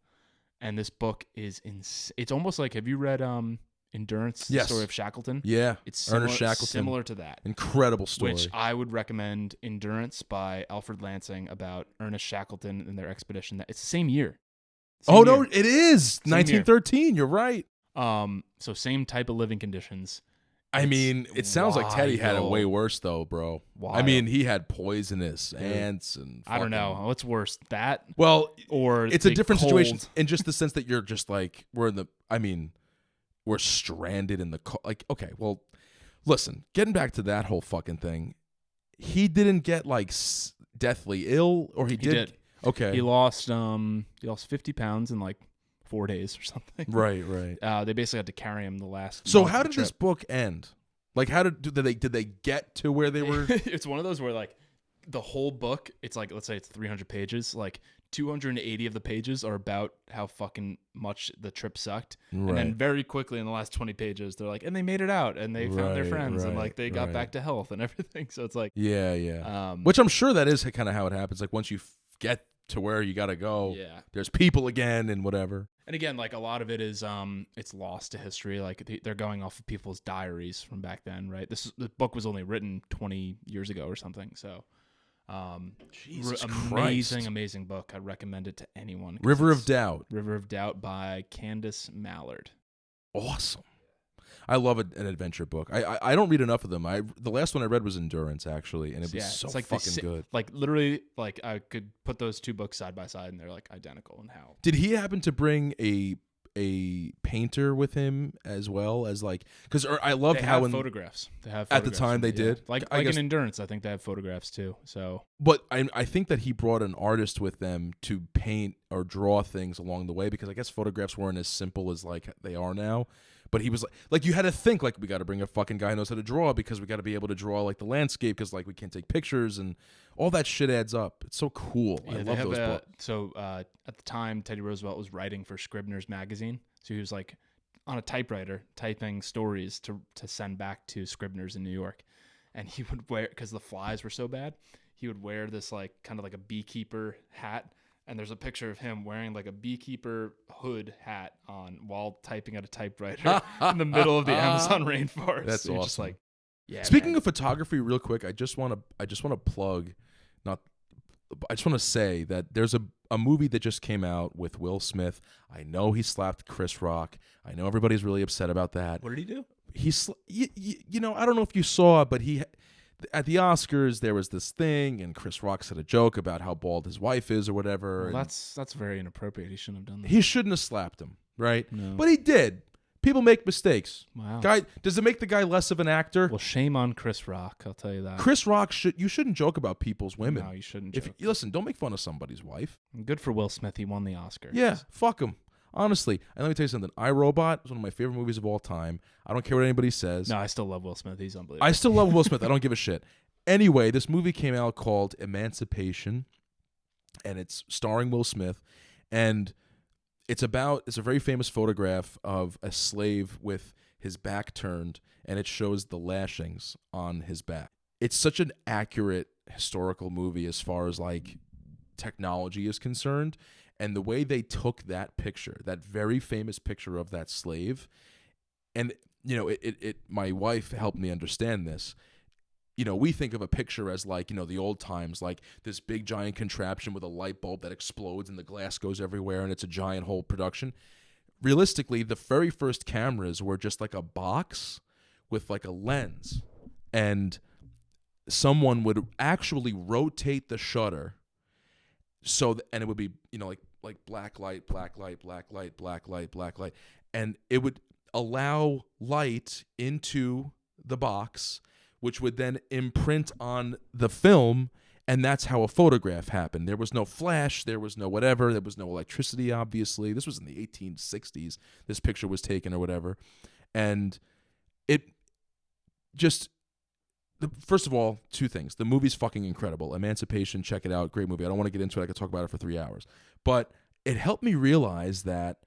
And this book is insane. It's almost like, have you read Endurance, the story of Shackleton? Yeah. It's similar, Ernest Shackleton. Similar to that. Incredible story. Which I would recommend Endurance by Alfred Lansing about Ernest Shackleton and their expedition. It's the same year. No, it is. 1913. You're right. So same type of living conditions. I mean, it sounds like Teddy had it way worse, though, bro. Wild. I mean, he had poisonous ants and I don't know. What's worse, that? Well, or it's a different situation in just the sense that you're just like, we're stranded in the cold. Like, okay, well, listen, getting back to that whole fucking thing, he didn't get, like, deathly ill, or he did. Okay. He lost 50 pounds in, like, 4 days or something. Right. They basically had to carry him the last. So how did this book end? Like, how did they get to where they were? It's one of those where, like, the whole book, it's like, let's say it's 300 pages, like 280 of the pages are about how fucking much the trip sucked. Right. And then very quickly in the last 20 pages, they're like, and they made it out and they found their friends and like they got back to health and everything. So it's like, yeah. Which I'm sure that is kind of how it happens. Like, once you get to where you got to go, there's people again and whatever. And again, like, a lot of it is it's lost to history. Like, they're going off of people's diaries from back then, right? The book was only written 20 years ago or something. So, Jesus amazing book. I recommend it to anyone. River of Doubt by Candice Millard. Awesome. I love an adventure book. I don't read enough of them. The last one I read was Endurance, actually, and it was so like fucking good. Like, literally, like, I could put those two books side by side, and they're like identical in how. Did he happen to bring a painter with him as well as, like, because I loved how in photographs they have at the time they did like in Endurance. I think they have photographs too. So, but I think that he brought an artist with them to paint or draw things along the way, because I guess photographs weren't as simple as like they are now. But he was like you had to think, like, we got to bring a fucking guy who knows how to draw, because we got to be able to draw, like, the landscape, because, like, we can't take pictures, and all that shit adds up. It's so cool. I love those books. So at the time, Teddy Roosevelt was writing for Scribner's magazine. So he was, like, on a typewriter typing stories to send back to Scribner's in New York. And he would wear, because the flies were so bad, he would wear this, like, kind of like a beekeeper hat. And there's a picture of him wearing, like, a beekeeper hood hat on while typing at a typewriter in the middle of the Amazon rainforest. That's so awesome. Just like, yeah. Speaking of photography, real quick, I just want to plug. I just want to say that there's a movie that just came out with Will Smith. I know he slapped Chris Rock. I know everybody's really upset about that. What did he do? You know, I don't know if you saw, but at the Oscars, there was this thing, and Chris Rock said a joke about how bald his wife is or whatever. Well, that's very inappropriate. He shouldn't have done that. He shouldn't have slapped him, right? No. But he did. People make mistakes. Wow. Does it make the guy less of an actor? Well, shame on Chris Rock, I'll tell you that. Chris Rock, you shouldn't joke about people's women. No, you shouldn't joke. Listen, don't make fun of somebody's wife. Good for Will Smith. He won the Oscar. Yeah, fuck him. Honestly, and let me tell you something. I, Robot is one of my favorite movies of all time. I don't care what anybody says. No, I still love Will Smith. He's unbelievable. I still love Will Smith. I don't give a shit. Anyway, this movie came out called Emancipation, and it's starring Will Smith, and it's a very famous photograph of a slave with his back turned, and it shows the lashings on his back. It's such an accurate historical movie as far as, like, technology is concerned, and the way they took that picture, that very famous picture of that slave, and, you know, my wife helped me understand this. You know, we think of a picture as, like, you know, the old times, like this big giant contraption with a light bulb that explodes and the glass goes everywhere and it's a giant whole production. Realistically, the very first cameras were just like a box with like a lens, and someone would actually rotate the shutter and it would be, you know, like black light, black light, black light, black light, black light, and it would allow light into the box, which would then imprint on the film, and that's how a photograph happened. There was no flash, there was no whatever, there was no electricity, obviously. This was in the 1860s, this picture was taken or whatever. And it just, first of all, two things. The movie's fucking incredible. Emancipation, check it out, great movie. I don't want to get into it, I could talk about it for 3 hours. But it helped me realize that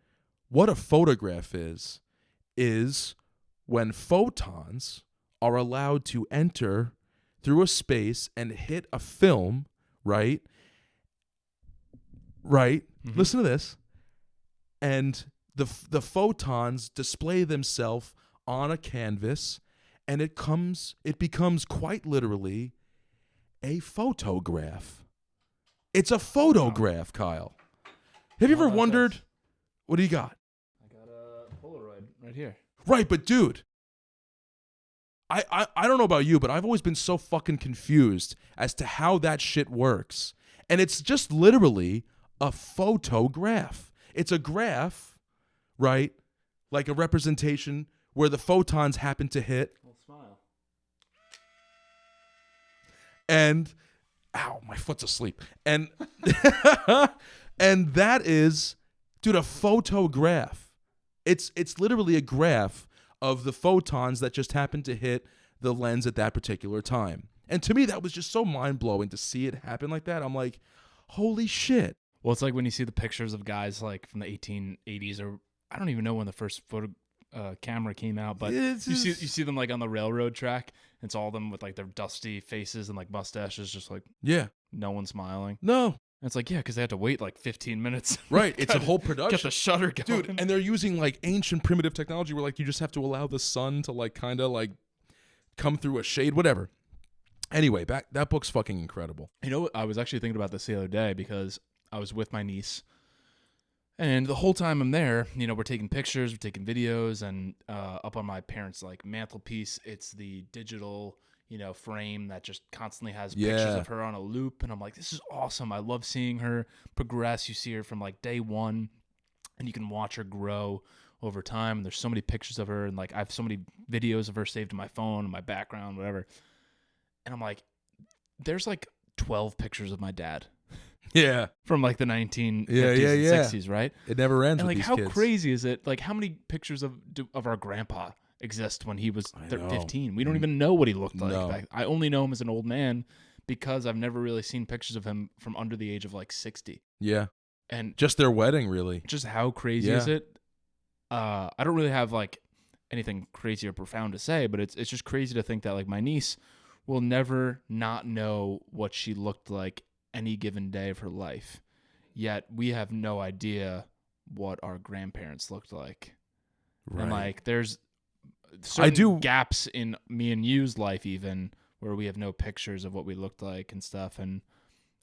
what a photograph is when photons are allowed to enter through a space and hit a film, right? Right? Mm-hmm. Listen to this. And the photons display themselves on a canvas, and it becomes quite literally a photograph. It's a photograph, Kyle. Have you ever wondered? What do you got? I got a Polaroid right Right here. Right, but dude, I don't know about you, but I've always been so fucking confused as to how that shit works. And it's just literally a photograph. It's a graph, right? Like a representation where the photons happen to hit. Well, smile. And ow, my foot's asleep. And and that is, dude, a photograph. It's literally a graph of the photons that just happen to hit the lens at that particular time. And to me, that was just so mind-blowing to see it happen like that. I'm like, holy shit. Well, it's like when you see the pictures of guys like from the 1880s, or I don't even know when the first camera came out, but you see them like on the railroad track. It's all them with like their dusty faces and like mustaches, just like no one smiling. No. And it's like, yeah, because they had to wait like 15 minutes. Right. It's a whole production. Get the shutter going. Dude, and they're using like ancient primitive technology where like you just have to allow the sun to like kind of like come through a shade, whatever. Anyway, that book's fucking incredible. You know, I was actually thinking about this the other day because I was with my niece. And the whole time I'm there, you know, we're taking pictures, we're taking videos, and up on my parents' like mantelpiece, it's the digital, you know, frame that just constantly has pictures of her on a loop. And I'm like, this is awesome. I love seeing her progress. You see her from like day one, and you can watch her grow over time. And there's so many pictures of her, and like I have so many videos of her saved in my phone, in my background, whatever. And I'm like, there's like 12 pictures of my dad. Yeah. From like the 1950s and 60s, right? It never ends. And with like, these how kids. crazy is it? Like, how many pictures of our grandpa exist when he was 15? We don't even know what he looked like. No. I only know him as an old man because I've never really seen pictures of him from under the age of like 60. Yeah. And just their wedding, really. Just how crazy is it? I don't really have like anything crazy or profound to say, but it's just crazy to think that like my niece will never not know what she looked like any given day of her life. Yet we have no idea what our grandparents looked like. Right. And like there's certain gaps in me and you's life even where we have no pictures of what we looked like and stuff. And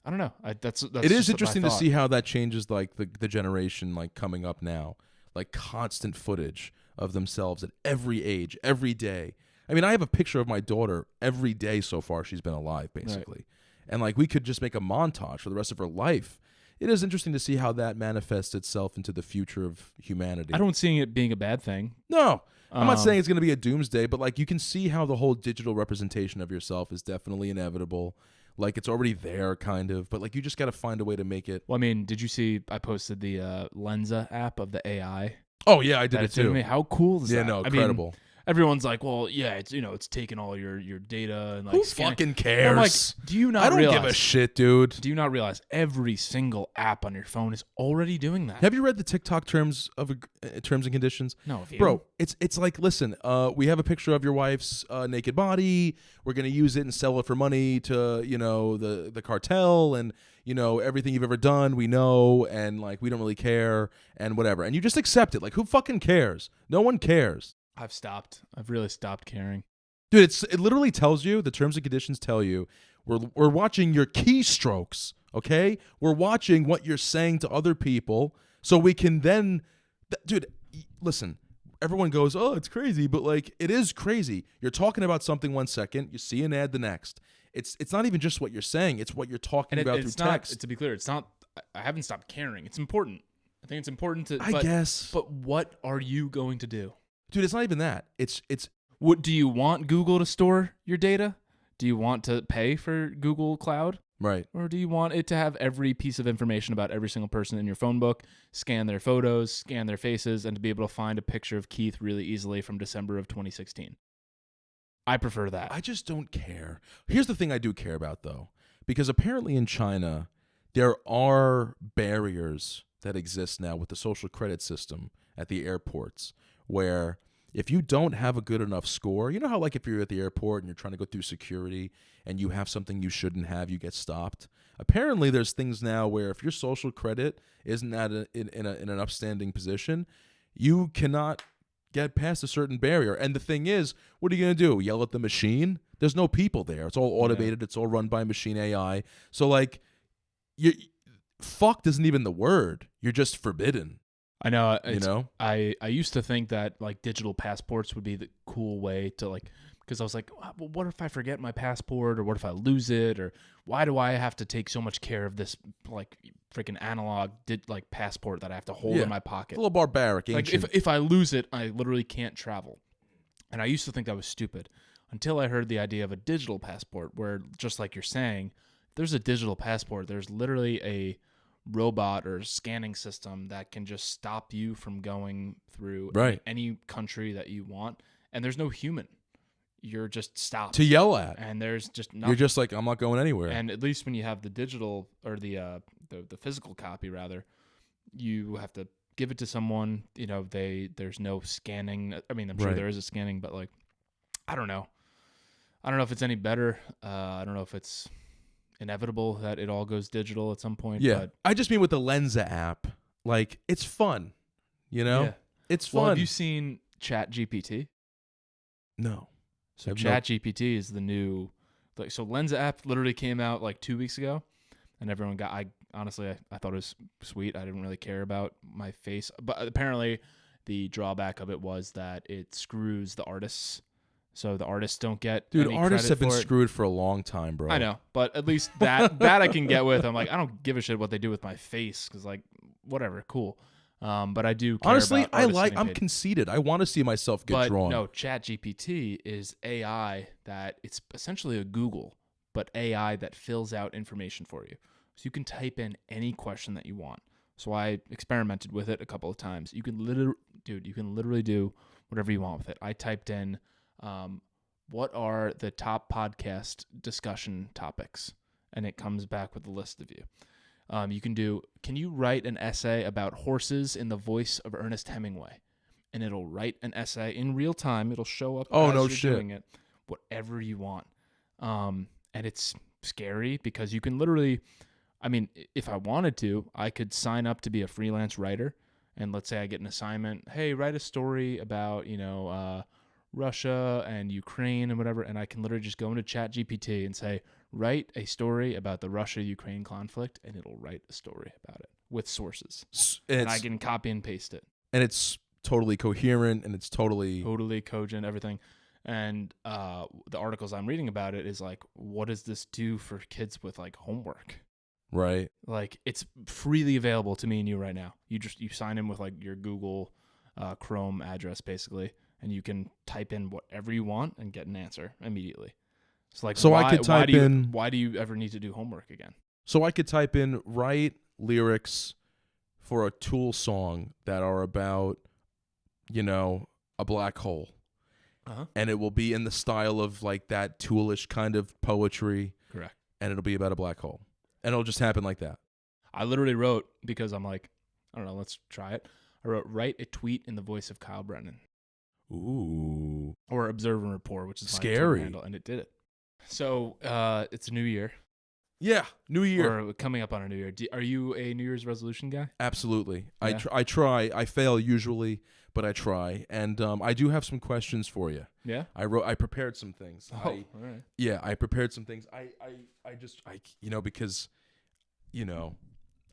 I don't know. That's it is interesting to see how that changes like the generation like coming up now. Like constant footage of themselves at every age, every day. I mean, I have a picture of my daughter every day so far she's been alive, basically. Right. And like we could just make a montage for the rest of her life. It is interesting to see how that manifests itself into the future of humanity. I don't see it being a bad thing. No. I'm not saying it's going to be a doomsday, but like you can see how the whole digital representation of yourself is definitely inevitable. Like it's already there kind of, but like you just got to find a way to make it. Well, I mean, did you see I posted the Lensa app of the AI? Oh yeah, I did it too. How cool is that? Yeah, no, incredible. I mean, everyone's like, well, yeah, it's it's taking all your data and like who fucking cares? I'm like, do you not? I don't give a shit, dude. Do you not realize every single app on your phone is already doing that? Have you read the TikTok terms and conditions? No, bro. It's like, listen, we have a picture of your wife's naked body. We're gonna use it and sell it for money to the cartel and everything you've ever done. We know, and like we don't really care and whatever. And you just accept it. Like who fucking cares? No one cares. I've really stopped caring. Dude, it literally tells you, the terms and conditions tell you, we're watching your keystrokes, okay? We're watching what you're saying to other people so we can then, dude, listen, everyone goes, oh, it's crazy, but like, it is crazy. You're talking about something 1 second, you see an ad the next. It's not even just what you're saying, it's what you're talking about through text. To be clear, it's not, I haven't stopped caring. It's important. I think it's important to, I guess. But what are you going to do? Dude, it's not even that. It's what do you want Google to store your data? Do you want to pay for Google Cloud? Right. Or do you want it to have every piece of information about every single person in your phone book, scan their photos, scan their faces, and to be able to find a picture of Keith really easily from December of 2016? I prefer that. I just don't care. Here's the thing I do care about, though, because apparently in China, there are barriers that exist now with the social credit system at the airports, where if you don't have a good enough score, you know how like if you're at the airport and you're trying to go through security and you have something you shouldn't have, you get stopped. Apparently there's things now where if your social credit isn't in an upstanding position, you cannot get past a certain barrier. And the thing is, what are you going to do? Yell at the machine? There's no people there. It's all automated. Yeah. It's all run by machine AI. So like, fucked isn't even the word. You're just forbidden. I know. You know, I used to think that like digital passports would be the cool way to like, because I was like, well, what if I forget my passport, or what if I lose it, or why do I have to take so much care of this like freaking analog like passport that I have to hold in my pocket? It's a little barbaric, ancient. Like if I lose it, I literally can't travel. And I used to think that was stupid until I heard the idea of a digital passport, where just like you're saying, there's a digital passport. There's literally a robot or scanning system that can just stop you from going through any country that you want, and there's no human. You're just stopped to yell at, and there's just nothing. You're just like, I'm not going anywhere. And at least when you have the digital or the physical copy, rather, you have to give it to someone. You know, there's no scanning. I mean, I'm sure there is a scanning, but like, I don't know if it's any better. I don't know if it's inevitable that it all goes digital at some point. Yeah, but I just mean with the Lensa app, like, it's fun. You know, it's fun. Well, have you seen ChatGPT? No. So ChatGPT is the new, like, so Lensa app literally came out like 2 weeks ago, and everyone got. I thought it was sweet. I didn't really care about my face, but apparently, the drawback of it was that it screws the artists. So the artists don't get. Dude, any artists have been credit screwed for a long time, bro. I know, but at least that I can get with. I'm like, I don't give a shit what they do with my face, because like, whatever, cool. But I do care honestly, about I'm conceited. I want to see myself get drawn. No, ChatGPT is AI that it's essentially a Google, but AI that fills out information for you. So you can type in any question that you want. So I experimented with it a couple of times. You can literally do whatever you want with it. I typed in, what are the top podcast discussion topics? And it comes back with a list of you. You can do, can you write an essay about horses in the voice of Ernest Hemingway? And it'll write an essay in real time. It'll show up as you're doing it, whatever you want. And it's scary because you can literally, I mean, if I wanted to, I could sign up to be a freelance writer. And let's say I get an assignment, hey, write a story about, Russia and Ukraine and whatever. And I can literally just go into ChatGPT and say, write a story about the Russia-Ukraine conflict, and it'll write a story about it with sources. And I can copy and paste it. And it's totally coherent, and it's totally cogent, everything. And the articles I'm reading about it is like, what does this do for kids with like homework? Right. Like, it's freely available to me and you right now. You sign in with like your Google Chrome address basically, and you can type in whatever you want and get an answer immediately. It's like, I could type in, why do you ever need to do homework again? So I could type in, write lyrics for a Tool song that are about, a black hole. Uh-huh. And it will be in the style of like that Toolish kind of poetry. Correct. And it'll be about a black hole. And it'll just happen like that. I literally wrote, because I'm like, I don't know, let's try it. I wrote, write a tweet in the voice of Kyle Brennan. Ooh. Or Observe and Rapport, which is my scary Twitter handle, and it did it. So it's a new year. Yeah, new year. Or coming up on a new year. Are you a New Year's resolution guy? Absolutely. Yeah. I try. I fail usually, but I try. And I do have some questions for you. Yeah? I prepared some things. Oh, all right. Yeah, I prepared some things. Because,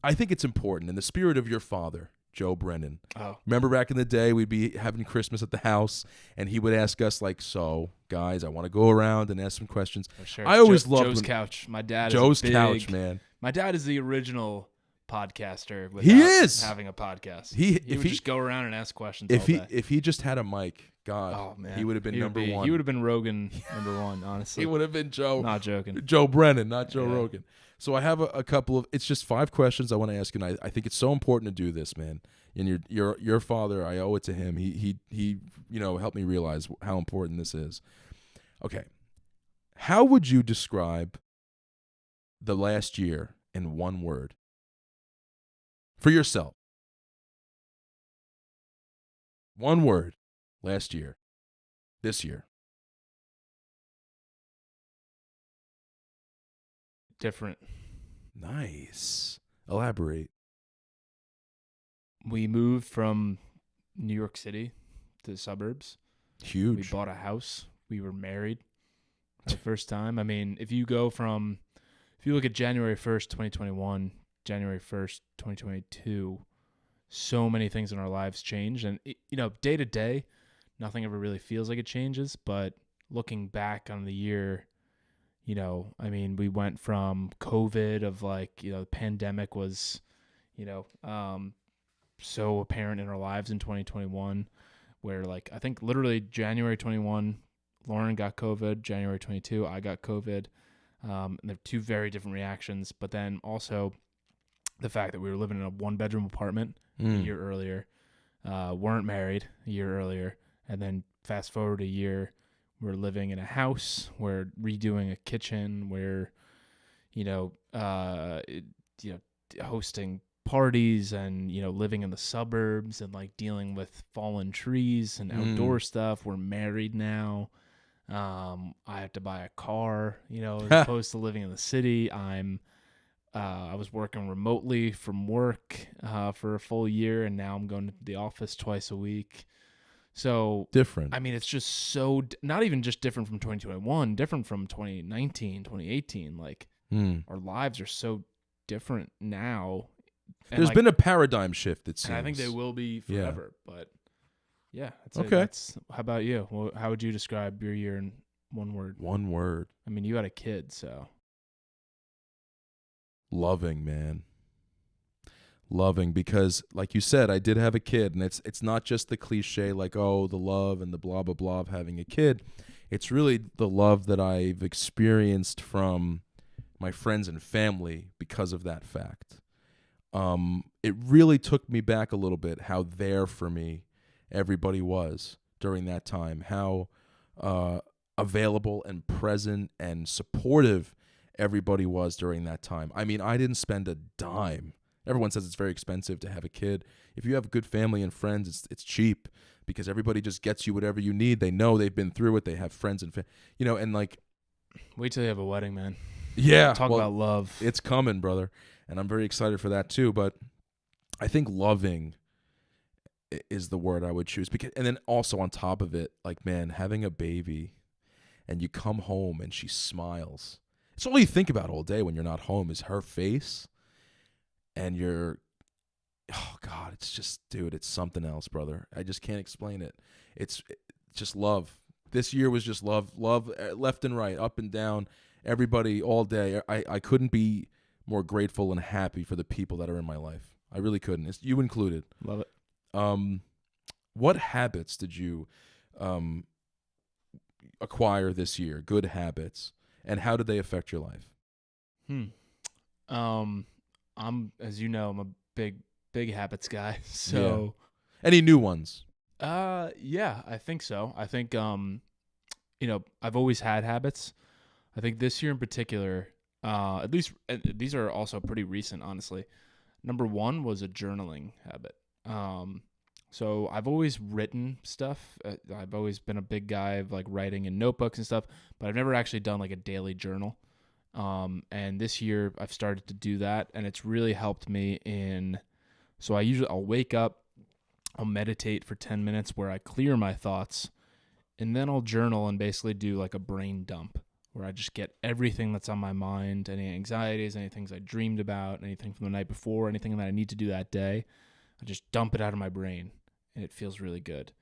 I think it's important in the spirit of your father, Joe Brennan. Oh. Remember back in the day, we'd be having Christmas at the house, and he would ask us, like, so, guys, I want to go around and ask some questions. Oh, sure. I always loved Joe's Couch. My dad Joe's is Couch, man. My dad is the original podcaster without he is having a podcast. He would just go around and ask questions all day. If he just had a mic, God, oh, man. he would have been number one. He would have been Rogan number one, honestly. He would have been Joe. Not joking. Joe Brennan, not Joe Rogan. So I have a couple of, it's just 5 questions I want to ask you, and I think it's so important to do this, man. And your father, I owe it to him. He helped me realize how important this is. Okay. How would you describe the last year in one word? For yourself. One word. Last year. This year. Different. Nice. Elaborate. We moved from New York City to the suburbs. Huge. We bought a house. We were married for the first time. I mean, if you look at January 1st, 2021, January 1st, 2022, so many things in our lives change. And, day to day, nothing ever really feels like it changes. But looking back on the year, we went from COVID of the pandemic was, so apparent in our lives in 2021, where I think literally January 21, Lauren got COVID, January 22, I got COVID. And they're two very different reactions, but then also the fact that we were living in a 1-bedroom apartment a year earlier, weren't married a year earlier, and then fast forward a year, we're living in a house, we're redoing a kitchen, we're, hosting parties and, living in the suburbs and dealing with fallen trees and outdoor stuff. We're married now. I have to buy a car, as opposed to living in the city. I was working remotely from work for a full year, and now I'm going to the office twice a week. So different. It's just so not even just different from 2021, different from 2019, 2018. Our lives are so different now. And there's been a paradigm shift, it seems. And I think they will be forever. Yeah. But yeah. Okay. How about you? Well, how would you describe your year in one word? One word. You had a kid, so. Loving, man. Loving, because like you said, I did have a kid, and it's not just the cliche the love and the blah blah blah of having a kid. It's really the love that I've experienced from my friends and family because of that fact. It really took me back a little bit how there for me everybody was during that time, how available and present and supportive everybody was during that time. I didn't spend a dime. Everyone says it's very expensive to have a kid. If you have a good family and friends, it's cheap because everybody just gets you whatever you need. They know they've been through it. They have friends and wait till you have a wedding, man. Yeah. Talk about love. It's coming, brother. And I'm very excited for that too. But I think loving is the word I would choose. And then also on top of it, having a baby and you come home and she smiles. It's all you think about all day when you're not home is her face. And oh God, it's just, dude, it's something else, brother. I just can't explain it. It's just love. This year was just love left and right, up and down, everybody all day. I couldn't be more grateful and happy for the people that are in my life. I really couldn't. It's you included. Love it. What habits did you acquire this year? Good habits, and how did they affect your life? As you know, I'm a big habits guy. So, any new ones? Yeah, I think so. I think I've always had habits. I think this year in particular, at least these are also pretty recent, honestly. Number one was a journaling habit. So I've always written stuff. I've always been a big guy of writing in notebooks and stuff, but I've never actually done a daily journal. And this year I've started to do that, and it's really helped me so I'll wake up, I'll meditate for 10 minutes where I clear my thoughts, and then I'll journal and basically do a brain dump where I just get everything that's on my mind, any anxieties, any things I dreamed about, anything from the night before, anything that I need to do that day. I just dump it out of my brain, and it feels really good.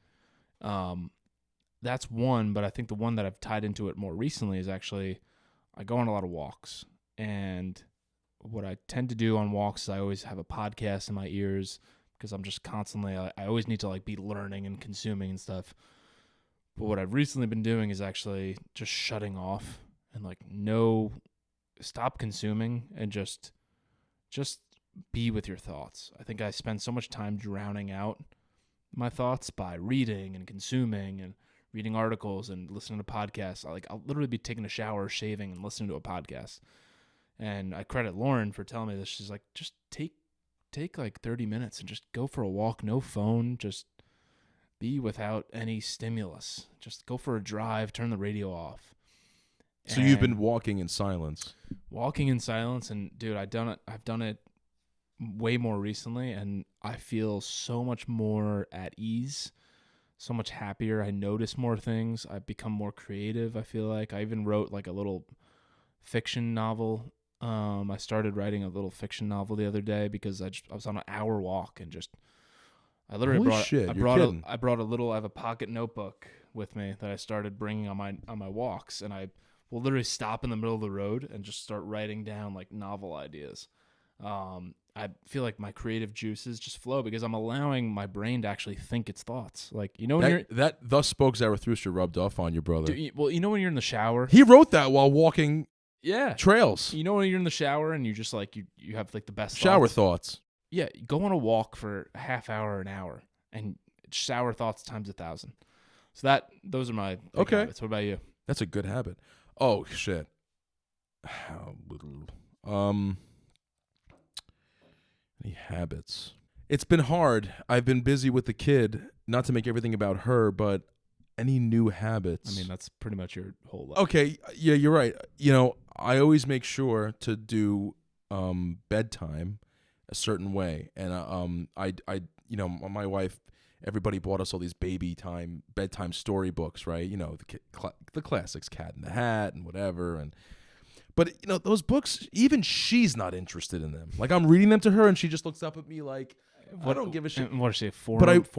That's one, but I think the one that I've tied into it more recently is actually I go on a lot of walks, and what I tend to do on walks is I always have a podcast in my ears because I'm just constantly, I always need to be learning and consuming and stuff. But what I've recently been doing is actually just shutting off and stop consuming and just be with your thoughts. I think I spend so much time drowning out my thoughts by reading and consuming and reading articles and listening to podcasts. I'll literally be taking a shower, shaving, and listening to a podcast. And I credit Lauren for telling me this. She's like, just take 30 minutes and just go for a walk, no phone, just be without any stimulus. Just go for a drive, turn the radio off. So you've been walking in silence. Walking in silence, and dude, I've done it way more recently, and I feel so much more at ease, so much happier. I notice more things. I've become more creative, I feel like. I even wrote a little fiction novel I started writing a little fiction novel the other day because I was on an hour walk and I literally I brought a little. I have a pocket notebook with me that I started bringing on my walks, and I will literally stop in the middle of the road and just start writing down like novel ideas. I feel like my creative juices just flow because I'm allowing my brain to actually think its thoughts. Like, you know, when that thus spoke Zarathustra rubbed off on you, brother. Well, you know when you're in the shower, he wrote that while walking. Yeah, trails. You know when you're in the shower and you just like you have like the best shower thoughts. Yeah, go on a walk for a half hour, an hour, and shower thoughts times 1,000. So those are my habits. What about you? That's a good habit. Oh shit. Any habits? It's been hard. I've been busy with the kid. Not to make everything about her, but any new habits? I mean, that's pretty much your whole life. Okay, yeah, you're right. You know, I always make sure to do bedtime a certain way, and you know, my wife, everybody bought us all these bedtime storybooks, right? You know, the classics, Cat in the Hat and whatever, but you know, those books, even she's not interested in them. Like, I'm reading them to her, and she just looks up at me like, I don't give a shit. What is she? 4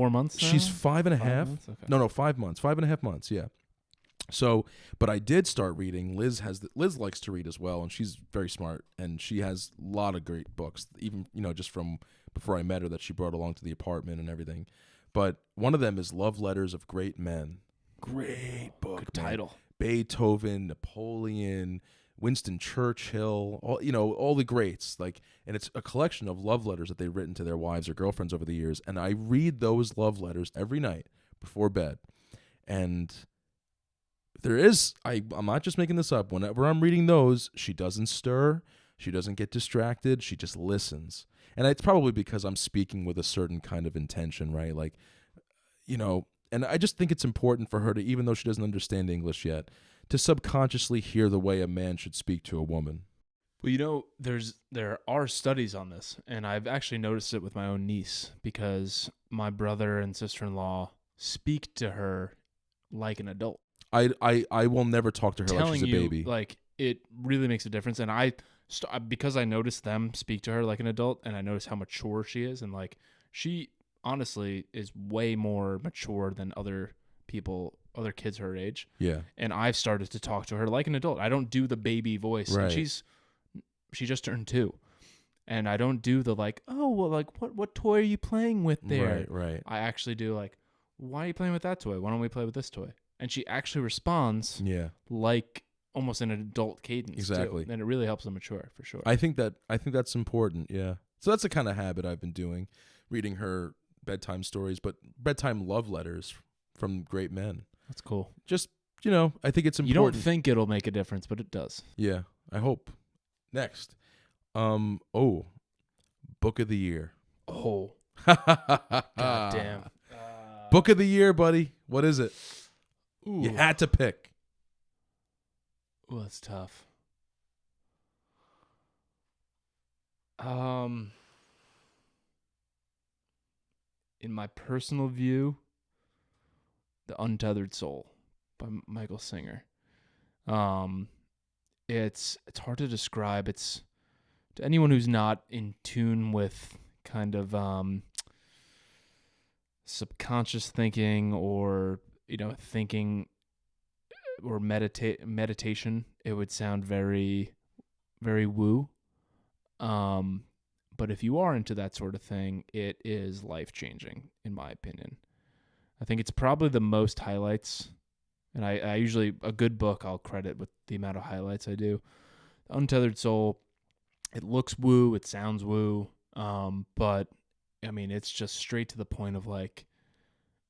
months? Now? She's 5.5. 5 months? Okay. No, 5 months. 5.5 months. Yeah. So, but I did start reading. Liz likes to read as well, and she's very smart, and she has a lot of great books. Even, you know, just from before I met her, that she brought along to the apartment and everything. But one of them is Love Letters of Great Men. Great book. Good title. Beethoven, Napoleon, Winston Churchill, all the greats. Like, and it's a collection of love letters that they've written to their wives or girlfriends over the years. And I read those love letters every night before bed, and I'm not just making this up. Whenever I'm reading those, she doesn't stir. She doesn't get distracted. She just listens. And it's probably because I'm speaking with a certain kind of intention, right? Like, you know, and I just think it's important for her to, even though she doesn't understand English yet, to subconsciously hear the way a man should speak to a woman. Well, you know, there are studies on this, and I've actually noticed it with my own niece because my brother and sister-in-law speak to her like an adult. I will never talk to her like she's a baby. Like, it really makes a difference. And because I noticed them speak to her like an adult, and I noticed how mature she is, and like, she honestly is way more mature than other kids her age. Yeah. And I've started to talk to her like an adult. I don't do the baby voice. Right. And she just turned 2. And I don't do the like, oh, well, like, what toy are you playing with there? Right. I actually do like, why are you playing with that toy? Why don't we play with this toy? And she actually responds like almost an adult cadence. Exactly. Too. And it really helps them mature, for sure. I think that's important, yeah. So that's the kind of habit I've been doing, reading her bedtime stories, but bedtime love letters from great men. That's cool. Just, you know, I think it's important. You don't think it'll make a difference, but it does. Yeah, I hope. Next. Book of the year. Oh. God damn. Book of the year, buddy. What is it? Ooh. You had to pick. Ooh, that's tough. In my personal view, The Untethered Soul by Michael Singer. It's hard to describe. It's to anyone who's not in tune with kind of subconscious thinking, or, you know, thinking or meditation, it would sound very, very woo. But if you are into that sort of thing, it is life-changing, in my opinion. I think it's probably the most highlights, and I usually, a good book I'll credit with the amount of highlights I do. Untethered Soul, it looks woo, it sounds woo, but I mean, it's just straight to the point of like,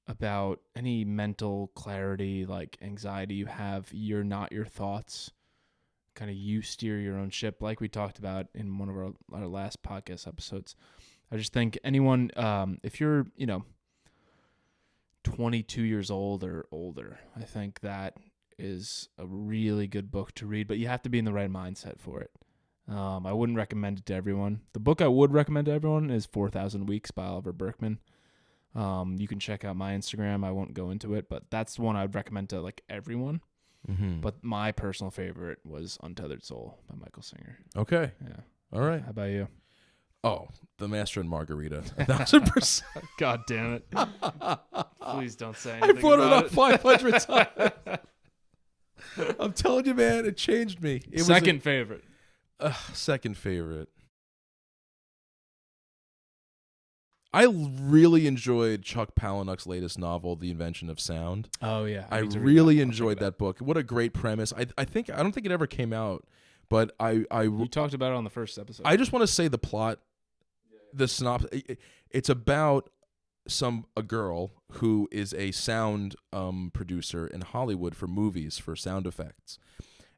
about any mental clarity, like anxiety you have, you're not your thoughts. Kind of you steer your own ship, like we talked about in one of our last podcast episodes. I just think anyone, if you're, you know, 22 years old or older, I think that is a really good book to read, but you have to be in the right mindset for it. I wouldn't recommend it to everyone. The book I would recommend to everyone is 4,000 Weeks by Oliver Burkeman. You can check out my Instagram. I won't go into it, but that's the one I would recommend to like everyone. But my personal favorite was Untethered Soul by Michael Singer. Okay. Yeah. All right. How about you? Oh, The Master and Margarita. 1,000%. God damn it. Please don't say anything. I brought it up 500 times. I'm telling you, man, it changed me. Second favorite. Second favorite. I really enjoyed Chuck Palahniuk's latest novel, The Invention of Sound. Oh yeah, I really enjoyed that book. What a great premise. I don't think it ever came out, but you talked about it on the first episode. I just want to say the plot, the synopsis. It's about a girl who is a sound producer in Hollywood for movies, for sound effects,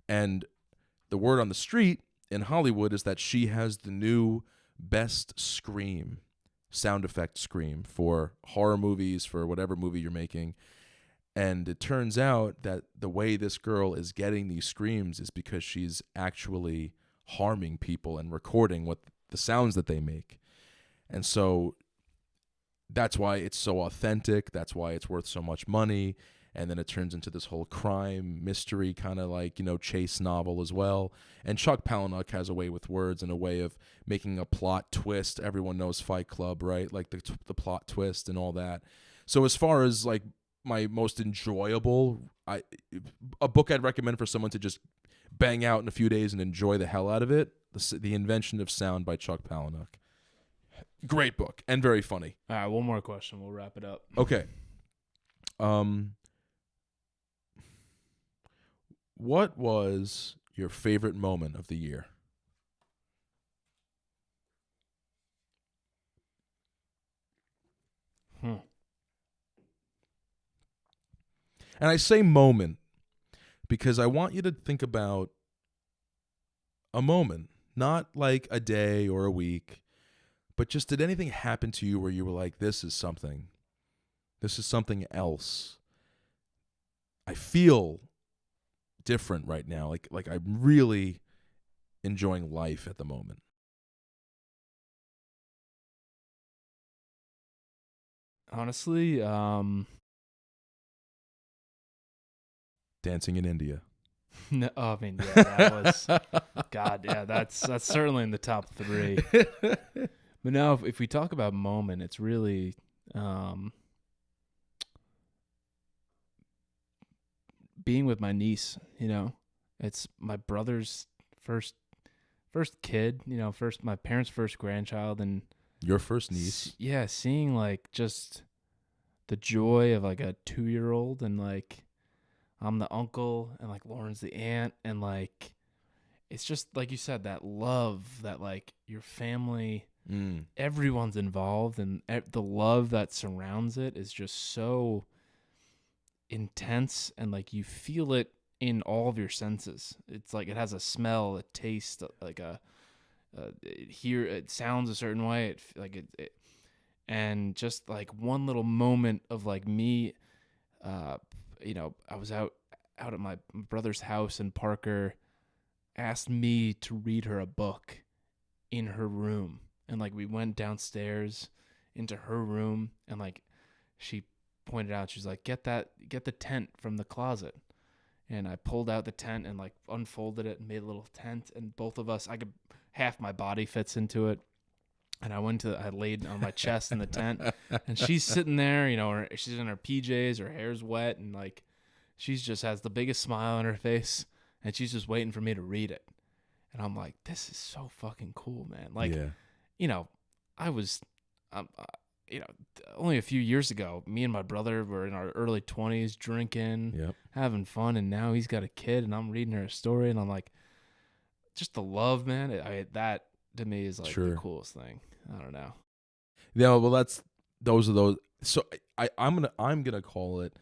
and the word on the street in Hollywood is that she has the new best sound effect scream for horror movies, for whatever movie you're making. And it turns out that the way this girl is getting these screams is because she's actually harming people and recording what the sounds that they make. And so that's why it's so authentic. That's why it's worth so much money. And then it turns into this whole crime mystery kind of like, chase novel as well. And Chuck Palahniuk has a way with words and a way of making a plot twist. Everyone knows Fight Club, right? Like the plot twist and all that. So as far as like my most enjoyable, a book I'd recommend for someone to just bang out in a few days and enjoy the hell out of it, The Invention of Sound by Chuck Palahniuk. Great book and very funny. All right, one more question. We'll wrap it up. Okay. What was your favorite moment of the year? And I say moment because I want you to think about a moment, not like a day or a week, but just did anything happen to you where you were like, this is something else. I feel different right now. Like I'm really enjoying life at the moment. Honestly, dancing in India. No, I mean, yeah, that was God. Yeah, that's certainly in the top 3. But now, if we talk about moment, it's really being with my niece. It's my brother's first kid. My parents' first grandchild, and your first niece. Yeah, seeing like just the joy of like a 2-year-old, and like I'm the uncle, and like Lauren's the aunt, and like it's just like you said, that love that like your family, everyone's involved, and the love that surrounds it is just so intense, and like you feel it in all of your senses. It's like it has a smell, a taste, like it sounds a certain way. And just like one little moment of like me, I was out at my brother's house, and Parker asked me to read her a book in her room, and like we went downstairs into her room, and like she pointed out, she's like, get the tent from the closet. And I pulled out the tent and like unfolded it and made a little tent, and both of us, half my body fits into it. And I laid on my chest in the tent, and she's sitting there, she's in her PJs, her hair's wet, and like she's just has the biggest smile on her face, and she's just waiting for me to read it. And I'm like, this is so fucking cool, man. Like, I was, only a few years ago, me and my brother were in our early 20s, drinking, having fun, and now he's got a kid, and I'm reading her a story, and I'm like, just the love, man. That to me is like the coolest thing. I don't know. Yeah, well, those are those. So I'm gonna call it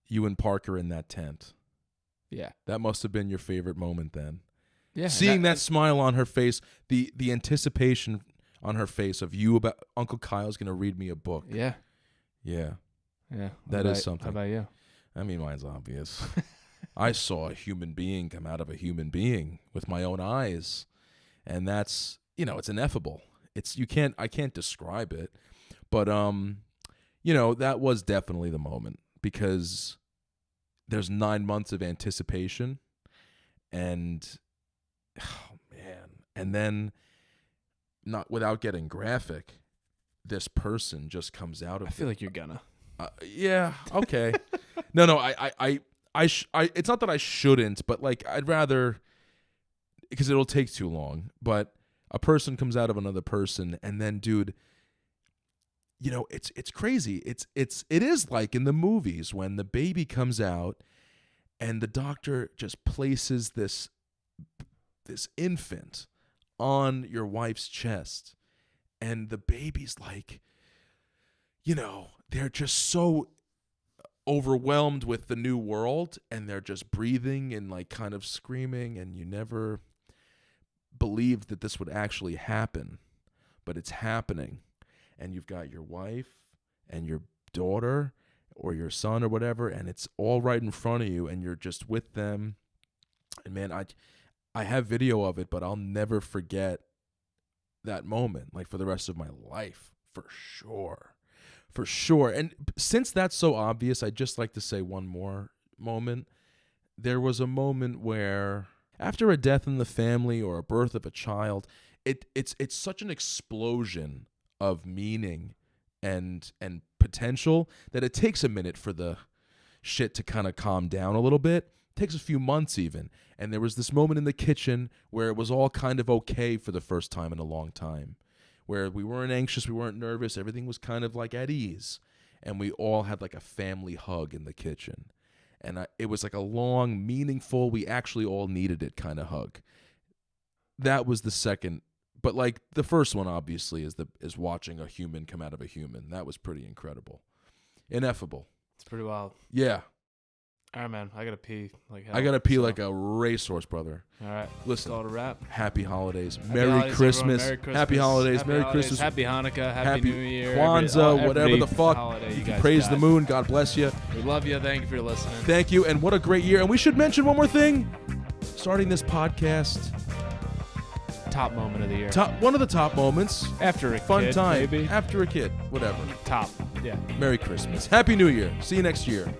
you and Parker in that tent. Yeah, that must have been your favorite moment then. Yeah, seeing that smile on her face, the anticipation on her face of you about Uncle Kyle's gonna read me a book. Yeah. That is something. How about you? I mean, mine's obvious. I saw a human being come out of a human being with my own eyes, and that's it's ineffable. I can't describe it, but that was definitely the moment, because there's 9 months of anticipation, and oh man, and then, not without getting graphic, this person just comes out of. I feel like you're gonna. Yeah. Okay. No. I it's not that I shouldn't, but like I'd rather, because it'll take too long. But a person comes out of another person, and then, dude, you know, it's crazy. It is like in the movies when the baby comes out, and the doctor just places this infant on your wife's chest, and the baby's like, you know, they're just so overwhelmed with the new world, and they're just breathing and like kind of screaming, and you never believed that this would actually happen, but it's happening. And you've got your wife and your daughter or your son or whatever, and it's all right in front of you, and you're just with them. And man, I have video of it, but I'll never forget that moment, like for the rest of my life, for sure. For sure. And since that's so obvious, I'd just like to say one more moment. There was a moment where, after a death in the family or a birth of a child, it's such an explosion of meaning and potential that it takes a minute for the shit to kind of calm down a little bit. It takes a few months even. And there was this moment in the kitchen where it was all kind of okay for the first time in a long time, where we weren't anxious, we weren't nervous, everything was kind of like at ease, and we all had like a family hug in the kitchen. And it was like a long, meaningful, we actually all needed it kind of hug. That was the second, but like the first one obviously is watching a human come out of a human. That was pretty incredible. Ineffable. It's pretty wild. Yeah. All right, man. I gotta pee like hell. I gotta pee like a racehorse, brother. All right. Listen. Call it a wrap. Happy holidays. Happy Merry holidays, Christmas. Merry Christmas. Happy holidays. Happy Merry holidays. Christmas. Happy Hanukkah. Happy New Year. Kwanzaa, whatever the fuck. Holiday you can praise the moon. God bless you. We love you. Thank you for listening. Thank you. And what a great year. And we should mention one more thing. Starting this podcast. Top moment of the year. One of the top moments. After a fun kid, time. maybe. After a kid. Whatever. Top. Yeah. Merry Christmas. Happy New Year. See you next year.